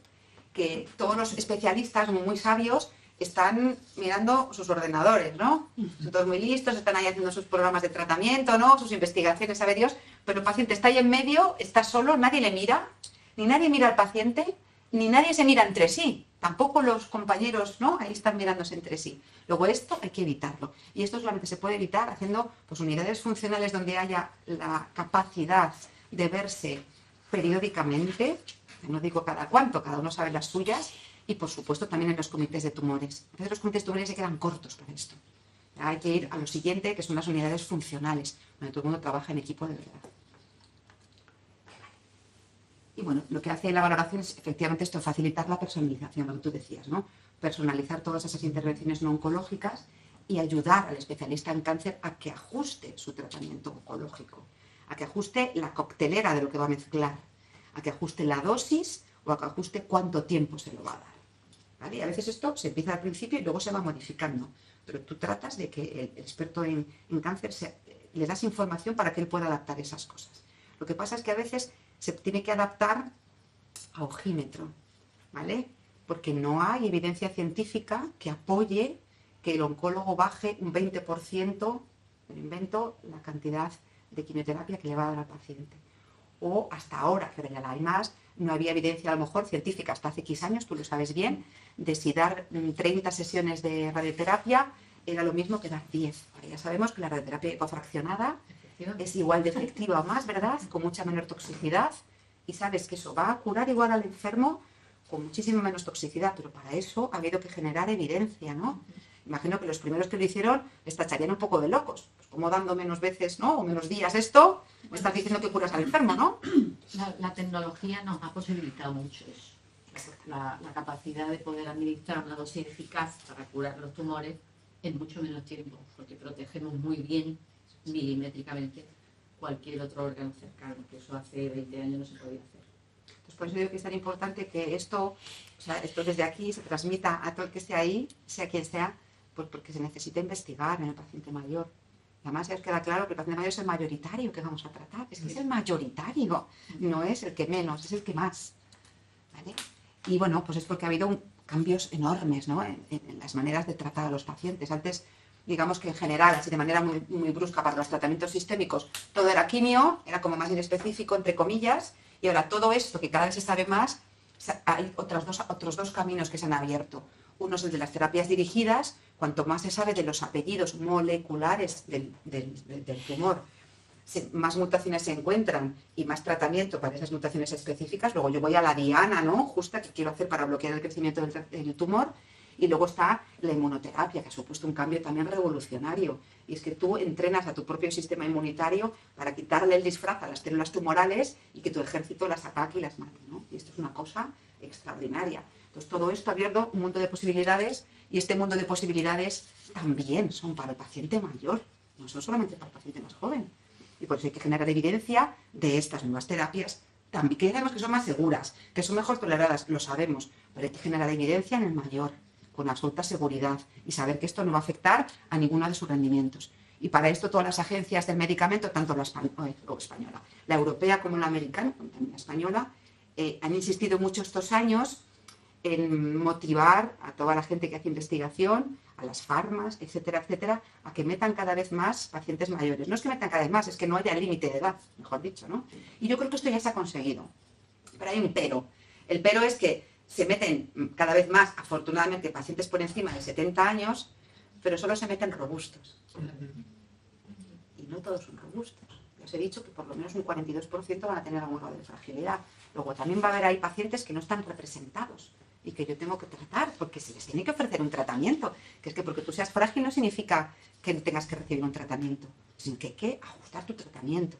que todos los especialistas muy sabios están mirando sus ordenadores, ¿no? Son todos muy listos, están ahí haciendo sus programas de tratamiento, ¿no? Sus investigaciones, sabe Dios, pero el paciente está ahí en medio, está solo, nadie le mira, ni nadie mira al paciente, ni nadie se mira entre sí. Tampoco los compañeros, ¿no? Ahí están mirándose entre sí. Luego esto hay que evitarlo. Y esto solamente se puede evitar haciendo pues, unidades funcionales donde haya la capacidad de verse periódicamente, no digo cada cuánto, cada uno sabe las suyas, y por supuesto también en los comités de tumores. A veces los comités de tumores se quedan cortos para esto. Hay que ir a lo siguiente, que son las unidades funcionales, donde todo el mundo trabaja en equipo de verdad. Y bueno, lo que hace la valoración es efectivamente esto, facilitar la personalización, lo que tú decías, ¿no? Personalizar todas esas intervenciones no oncológicas y ayudar al especialista en cáncer a que ajuste su tratamiento oncológico, a que ajuste la coctelera de lo que va a mezclar, a que ajuste la dosis o a que ajuste cuánto tiempo se lo va a dar. ¿Vale? Y a veces esto se empieza al principio y luego se va modificando, pero tú tratas de que el experto en cáncer le das información para que él pueda adaptar esas cosas. Lo que pasa es que a veces se tiene que adaptar a ojímetro, ¿vale? Porque no hay evidencia científica que apoye que el oncólogo baje un 20%, me invento, la cantidad de quimioterapia que le va a dar al paciente. O hasta ahora, que ahora ya la hay más, no había evidencia a lo mejor científica hasta hace X años, tú lo sabes bien, de si dar 30 sesiones de radioterapia era lo mismo que dar 10. Ahora ya sabemos que la radioterapia hipofraccionada es igual de efectiva o más, ¿verdad? Con mucha menor toxicidad. Y sabes que eso va a curar igual al enfermo con muchísimo menos toxicidad, pero para eso ha habido que generar evidencia, ¿no? Imagino que los primeros que lo hicieron les tacharían un poco de locos. Pues como dando menos veces, ¿no? O menos días esto, me estás diciendo que curas al enfermo, ¿no? La tecnología nos ha posibilitado mucho eso. La capacidad de poder administrar una dosis eficaz para curar los tumores en mucho menos tiempo, porque protegemos muy bien milimétricamente cualquier otro órgano cercano, que eso hace 20 años no se podía hacer. Entonces, por eso digo que es tan importante que esto, o sea, esto desde aquí se transmita a todo el que esté ahí, sea quien sea, pues porque se necesita investigar en el paciente mayor. Y además ya os queda claro que el paciente mayor es el mayoritario que vamos a tratar, es que es el mayoritario, no es el que menos, es el que más. ¿Vale? Y bueno, pues es porque ha habido cambios enormes, ¿no? en las maneras de tratar a los pacientes. Antes, digamos que en general, así de manera muy, muy brusca para los tratamientos sistémicos, todo era quimio, era como más inespecífico, entre comillas, y ahora todo esto, que cada vez se sabe más, hay otros dos caminos que se han abierto. Uno es el de las terapias dirigidas, cuanto más se sabe de los apellidos moleculares del tumor, más mutaciones se encuentran y más tratamiento para esas mutaciones específicas. Luego yo voy a la diana, ¿no? Justa que quiero hacer para bloquear el crecimiento del tumor. Y luego está la inmunoterapia, que ha supuesto un cambio también revolucionario. Y es que tú entrenas a tu propio sistema inmunitario para quitarle el disfraz a las células tumorales y que tu ejército las ataque y las mate, ¿no? Y esto es una cosa extraordinaria. Entonces todo esto ha abierto un mundo de posibilidades y este mundo de posibilidades también son para el paciente mayor, no son solamente para el paciente más joven. Y por eso hay que generar evidencia de estas nuevas terapias, también, que sabemos que son más seguras, que son mejor toleradas, lo sabemos, pero hay que generar evidencia en el mayor, con absoluta seguridad, y saber que esto no va a afectar a ninguno de sus rendimientos. Y para esto todas las agencias del medicamento, tanto la española, la europea como la americana, también la española, han insistido mucho estos años en motivar a toda la gente que hace investigación, a las farmas, etcétera, etcétera, a que metan cada vez más pacientes mayores. No es que metan cada vez más, es que no haya límite de edad, mejor dicho, ¿no? Y yo creo que esto ya se ha conseguido. Pero hay un pero. El pero es que se meten cada vez más, afortunadamente, pacientes por encima de 70 años, pero solo se meten robustos. Y no todos son robustos. Ya os he dicho que por lo menos un 42% van a tener algún grado de fragilidad. Luego también va a haber ahí pacientes que no están representados y que yo tengo que tratar porque se les tiene que ofrecer un tratamiento. Que es que porque tú seas frágil no significa que tengas que recibir un tratamiento, sino que hay que ajustar tu tratamiento.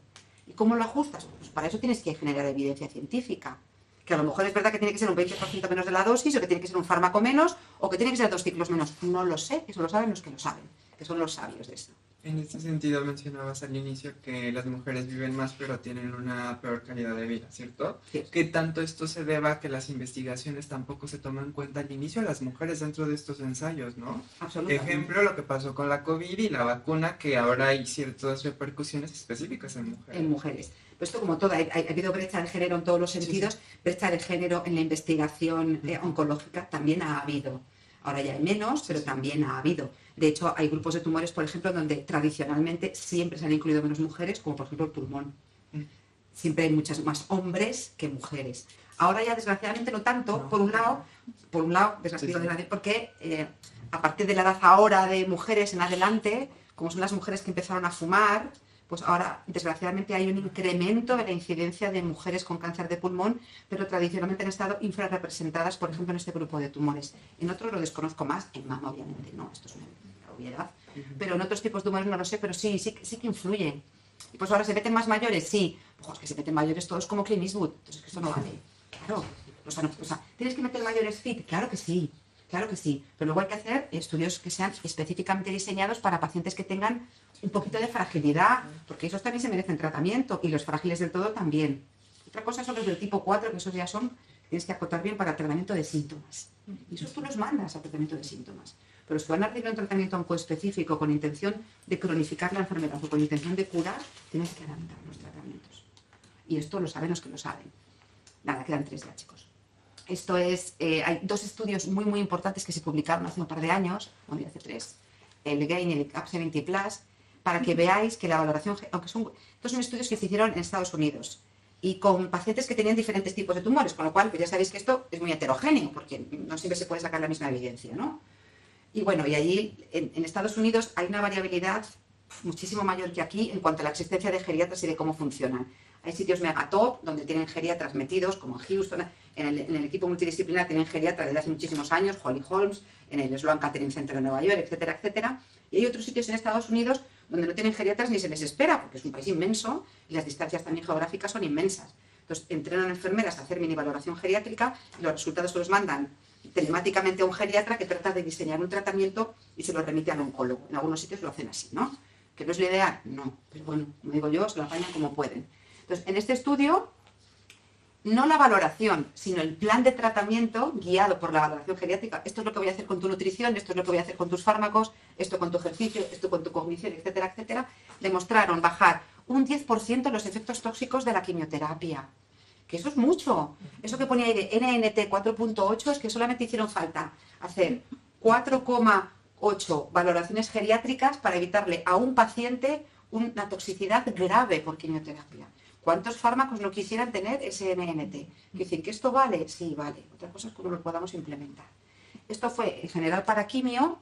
¿Y cómo lo ajustas? Pues para eso tienes que generar evidencia científica. Que a lo mejor es verdad que tiene que ser un 20% menos de la dosis, o que tiene que ser un fármaco menos, o que tiene que ser 2 ciclos menos. No lo sé, eso lo saben los que lo saben, que son los sabios de esto. En este sentido mencionabas al inicio que las mujeres viven más pero tienen una peor calidad de vida, ¿cierto? Sí. ¿Qué tanto esto se deba a que las investigaciones tampoco se toman en cuenta al inicio a las mujeres dentro de estos ensayos, ¿no? Absolutamente. Ejemplo, lo que pasó con la COVID y la vacuna, que ahora hay ciertas repercusiones específicas en mujeres. En mujeres. Pues esto como todo, ha habido brecha de género en todos los sentidos, sí. Brecha de género en la investigación oncológica también ha habido. Ahora ya hay menos, pero también ha habido. De hecho, hay grupos de tumores, por ejemplo, donde tradicionalmente siempre se han incluido menos mujeres, como por ejemplo el pulmón. Siempre hay muchas más hombres que mujeres. Ahora ya, desgraciadamente, no tanto, no. Por un lado, desgraciadamente, porque a partir de la edad ahora de mujeres en adelante, como son las mujeres que empezaron a fumar, pues ahora, desgraciadamente, hay un incremento de la incidencia de mujeres con cáncer de pulmón, pero tradicionalmente han estado infrarrepresentadas, por ejemplo, en este grupo de tumores. En otros lo desconozco más, en mama, obviamente, no, esto es obviedad. Pero en otros tipos de tumores no lo sé, pero sí que influye. Y pues ahora se meten más mayores, sí. Ojo, es que se meten mayores todos como Clint Eastwood, entonces que eso no vale. Claro. O sea, ¿tienes que meter mayores fit? Claro que sí. Claro que sí, pero luego hay que hacer estudios que sean específicamente diseñados para pacientes que tengan un poquito de fragilidad, porque esos también se merecen tratamiento y los frágiles del todo también. Otra cosa son los del tipo 4, que esos ya son, tienes que acotar bien para el tratamiento de síntomas. Y esos tú los mandas al tratamiento de síntomas. Pero si van a recibir un tratamiento oncoespecífico con intención de cronificar la enfermedad o con intención de curar, tienes que adaptar los tratamientos. Y esto lo saben los que lo saben. Nada, quedan 3 ya, chicos. Esto es, hay 2 estudios muy, muy importantes que se publicaron hace un par de años, bueno, ya hace 3, el GAIN y el CAP70+, para que veáis que la valoración, aunque estos son estudios que se hicieron en Estados Unidos y con pacientes que tenían diferentes tipos de tumores, con lo cual pues ya sabéis que esto es muy heterogéneo, porque no siempre se puede sacar la misma evidencia, ¿no? Y bueno, y allí en Estados Unidos hay una variabilidad muchísimo mayor que aquí en cuanto a la existencia de geriatras y de cómo funcionan. Hay sitios megatop donde tienen geriatras metidos, como en Houston, en el equipo multidisciplinar tienen geriatras desde hace muchísimos años, Holly Holmes, en el Sloan Kettering Center de Nueva York, etcétera, etcétera. Y hay otros sitios en Estados Unidos donde no tienen geriatras ni se les espera, porque es un país inmenso y las distancias también geográficas son inmensas. Entonces, entrenan enfermeras a hacer mini valoración geriátrica y los resultados se los mandan telemáticamente a un geriatra que trata de diseñar un tratamiento y se lo remite al oncólogo. En algunos sitios lo hacen así, ¿no? ¿Que no es lo ideal? No. Pero bueno, como digo yo, se lo apañan como pueden. Entonces, en este estudio, no la valoración, sino el plan de tratamiento guiado por la valoración geriátrica. Esto es lo que voy a hacer con tu nutrición, esto es lo que voy a hacer con tus fármacos, esto con tu ejercicio, esto con tu cognición, etcétera, etcétera. Demostraron bajar un 10% los efectos tóxicos de la quimioterapia. Que eso es mucho. Eso que ponía ahí de NNT 4.8 es que solamente hicieron falta hacer 4,8 valoraciones geriátricas para evitarle a un paciente una toxicidad grave por quimioterapia. ¿Cuántos fármacos no quisieran tener ese NNT? Es decir, ¿que esto vale? Sí, vale. Otra cosa es cómo lo podamos implementar. Esto fue en general para quimio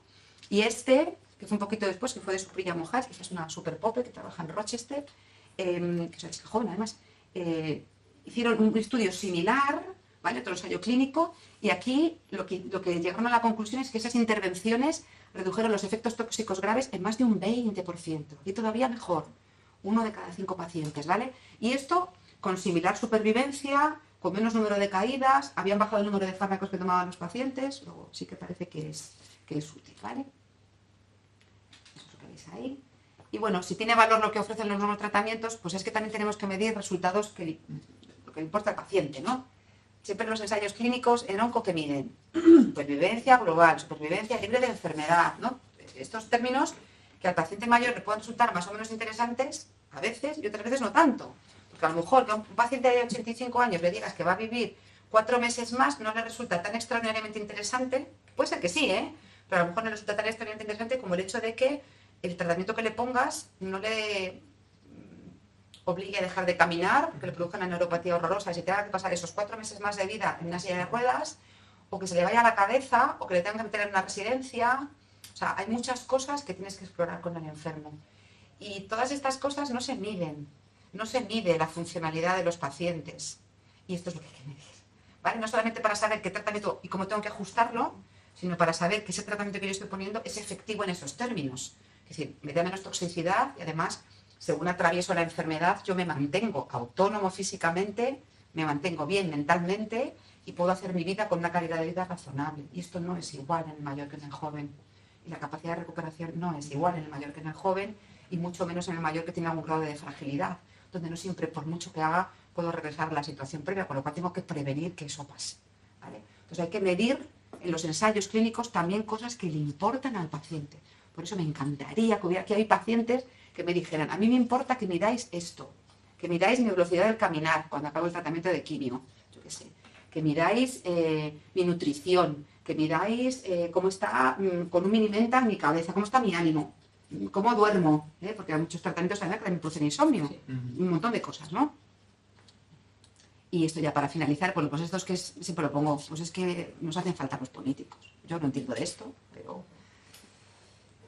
y este, que fue un poquito después, que fue de Supriya Mohaj, que es una super pope que trabaja en Rochester, que es una chica joven además, hicieron un estudio similar, ¿vale? Otro ensayo clínico, y aquí lo que llegaron a la conclusión es que esas intervenciones redujeron los efectos tóxicos graves en más de un 20%, y todavía mejor, 1 de cada 5 pacientes, ¿vale? Y esto con similar supervivencia, con menos número de caídas, habían bajado el número de fármacos que tomaban los pacientes, luego sí que parece que es útil, ¿vale? Eso es lo que veis ahí. Y bueno, si tiene valor lo que ofrecen los nuevos tratamientos, pues es que también tenemos que medir resultados que lo que le importa al paciente, ¿no? Siempre los ensayos clínicos en onco que miden supervivencia global, supervivencia libre de enfermedad, ¿no? Estos términos que al paciente mayor le pueden resultar más o menos interesantes a veces y otras veces no tanto. Porque a lo mejor que a un paciente de 85 años le digas que va a vivir 4 meses más no le resulta tan extraordinariamente interesante, puede ser que sí, pero a lo mejor no le resulta tan extraordinariamente interesante como el hecho de que el tratamiento que le pongas no le obligue a dejar de caminar, que le produzca una neuropatía horrorosa y se tenga que pasar esos 4 meses más de vida en una silla de ruedas, o que se le vaya a la cabeza, o que le tengan que meter en una residencia. O sea, hay muchas cosas que tienes que explorar con el enfermo. Y todas estas cosas no se miden. No se mide la funcionalidad de los pacientes. Y esto es lo que hay que medir, ¿vale? No solamente para saber qué tratamiento y cómo tengo que ajustarlo, sino para saber que ese tratamiento que yo estoy poniendo es efectivo en esos términos. Es decir, me da menos toxicidad y además, según atravieso la enfermedad, yo me mantengo autónomo físicamente, me mantengo bien mentalmente y puedo hacer mi vida con una calidad de vida razonable. Y esto no es igual en el mayor que en el joven. Y la capacidad de recuperación no es igual en el mayor que en el joven y mucho menos en el mayor que tiene algún grado de fragilidad, donde no siempre, por mucho que haga, puedo regresar a la situación previa, con lo cual tengo que prevenir que eso pase, ¿vale? Entonces hay que medir en los ensayos clínicos también cosas que le importan al paciente. Por eso me encantaría que hay pacientes que me dijeran, a mí me importa que miráis esto, que miráis mi velocidad del caminar cuando acabo el tratamiento de quimio, yo qué sé, que miráis mi nutrición, que miráis cómo está con un minimental mi cabeza, cómo está mi ánimo, cómo duermo, porque hay muchos tratamientos que también producen insomnio, sí. Un montón de cosas, ¿no? Y esto ya para finalizar, bueno, pues esto es que siempre lo pongo, pues es que nos hacen falta los políticos. Yo no entiendo de esto, pero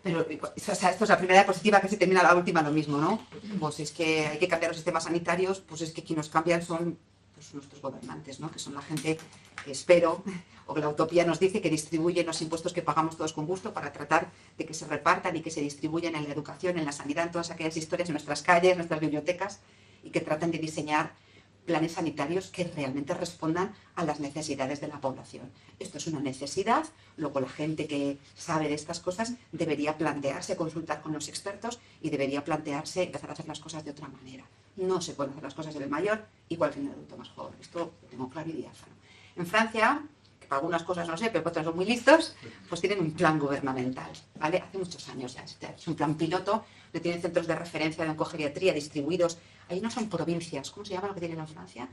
o sea, esto es la primera diapositiva que se termina la última lo mismo, ¿no? Pues es que hay que cambiar los sistemas sanitarios, pues es que quien nos cambian son pues, nuestros gobernantes, ¿no? Que son la gente que espero, o que la utopía nos dice que distribuyen los impuestos que pagamos todos con gusto para tratar de que se repartan y que se distribuyan en la educación, en la sanidad, en todas aquellas historias, en nuestras calles, en nuestras bibliotecas, y que tratan de diseñar planes sanitarios que realmente respondan a las necesidades de la población. Esto es una necesidad, luego la gente que sabe de estas cosas debería plantearse, consultar con los expertos y debería plantearse empezar a hacer las cosas de otra manera. No se pueden hacer las cosas en el mayor igual que en el adulto más joven. Esto lo tengo claro y diáfano. En Francia, que para algunas cosas no sé, pero para otras son muy listos, pues tienen un plan gubernamental, ¿vale? Hace muchos años ya. Es un plan piloto, le tienen centros de referencia de oncogeriatría distribuidos. Ahí no son provincias, ¿cómo se llama lo que tienen en Francia?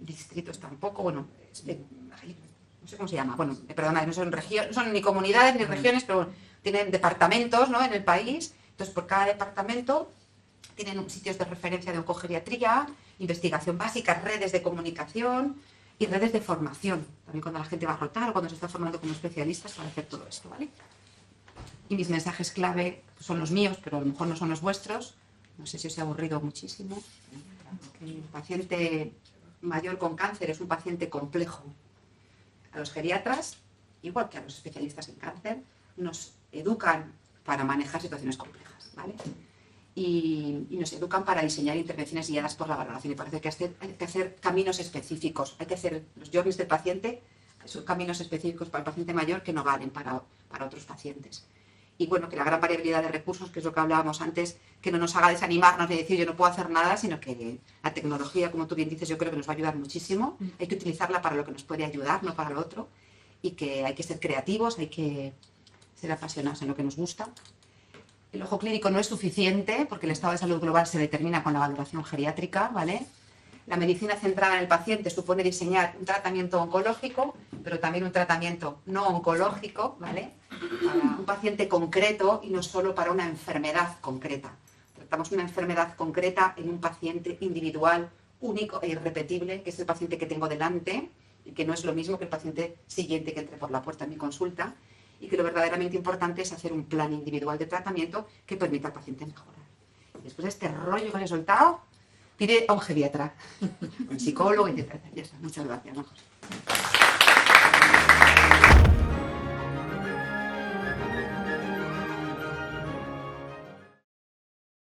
Distritos tampoco, bueno, no sé cómo se llama, bueno, perdona, no son regiones, no son ni comunidades ni regiones, pero tienen departamentos, ¿no? En el país. Entonces, por cada departamento tienen sitios de referencia de oncogeriatría, investigación básica, redes de comunicación y redes de formación. También cuando la gente va a rotar o cuando se está formando como especialistas para hacer todo esto, ¿vale? Y mis mensajes clave son los míos, pero a lo mejor no son los vuestros. No sé si os he aburrido muchísimo. El paciente mayor con cáncer es un paciente complejo. A los geriatras, igual que a los especialistas en cáncer, nos educan para manejar situaciones complejas, ¿vale? Y nos educan para diseñar intervenciones guiadas por la valoración. Y parece que hay que hacer caminos específicos. Hay que hacer los journeys del paciente, son caminos específicos para el paciente mayor que no valen para otros pacientes. Y bueno, que la gran variabilidad de recursos, que es lo que hablábamos antes, que no nos haga desanimarnos de decir yo no puedo hacer nada, sino que la tecnología, como tú bien dices, yo creo que nos va a ayudar muchísimo. Hay que utilizarla para lo que nos puede ayudar, no para lo otro. Y que hay que ser creativos, hay que ser apasionados en lo que nos gusta. El ojo clínico no es suficiente porque el estado de salud global se determina con la valoración geriátrica, ¿vale? La medicina centrada en el paciente supone diseñar un tratamiento oncológico, pero también un tratamiento no oncológico, ¿vale? Para un paciente concreto y no solo para una enfermedad concreta. Tratamos una enfermedad concreta en un paciente individual, único e irrepetible, que es el paciente que tengo delante y que no es lo mismo que el paciente siguiente que entre por la puerta en mi consulta, y que lo verdaderamente importante es hacer un plan individual de tratamiento que permita al paciente mejorar. Y después de este rollo que os he soltado, pide a un geriatra, un psicólogo, etc. Ya está. Muchas gracias, ¿no?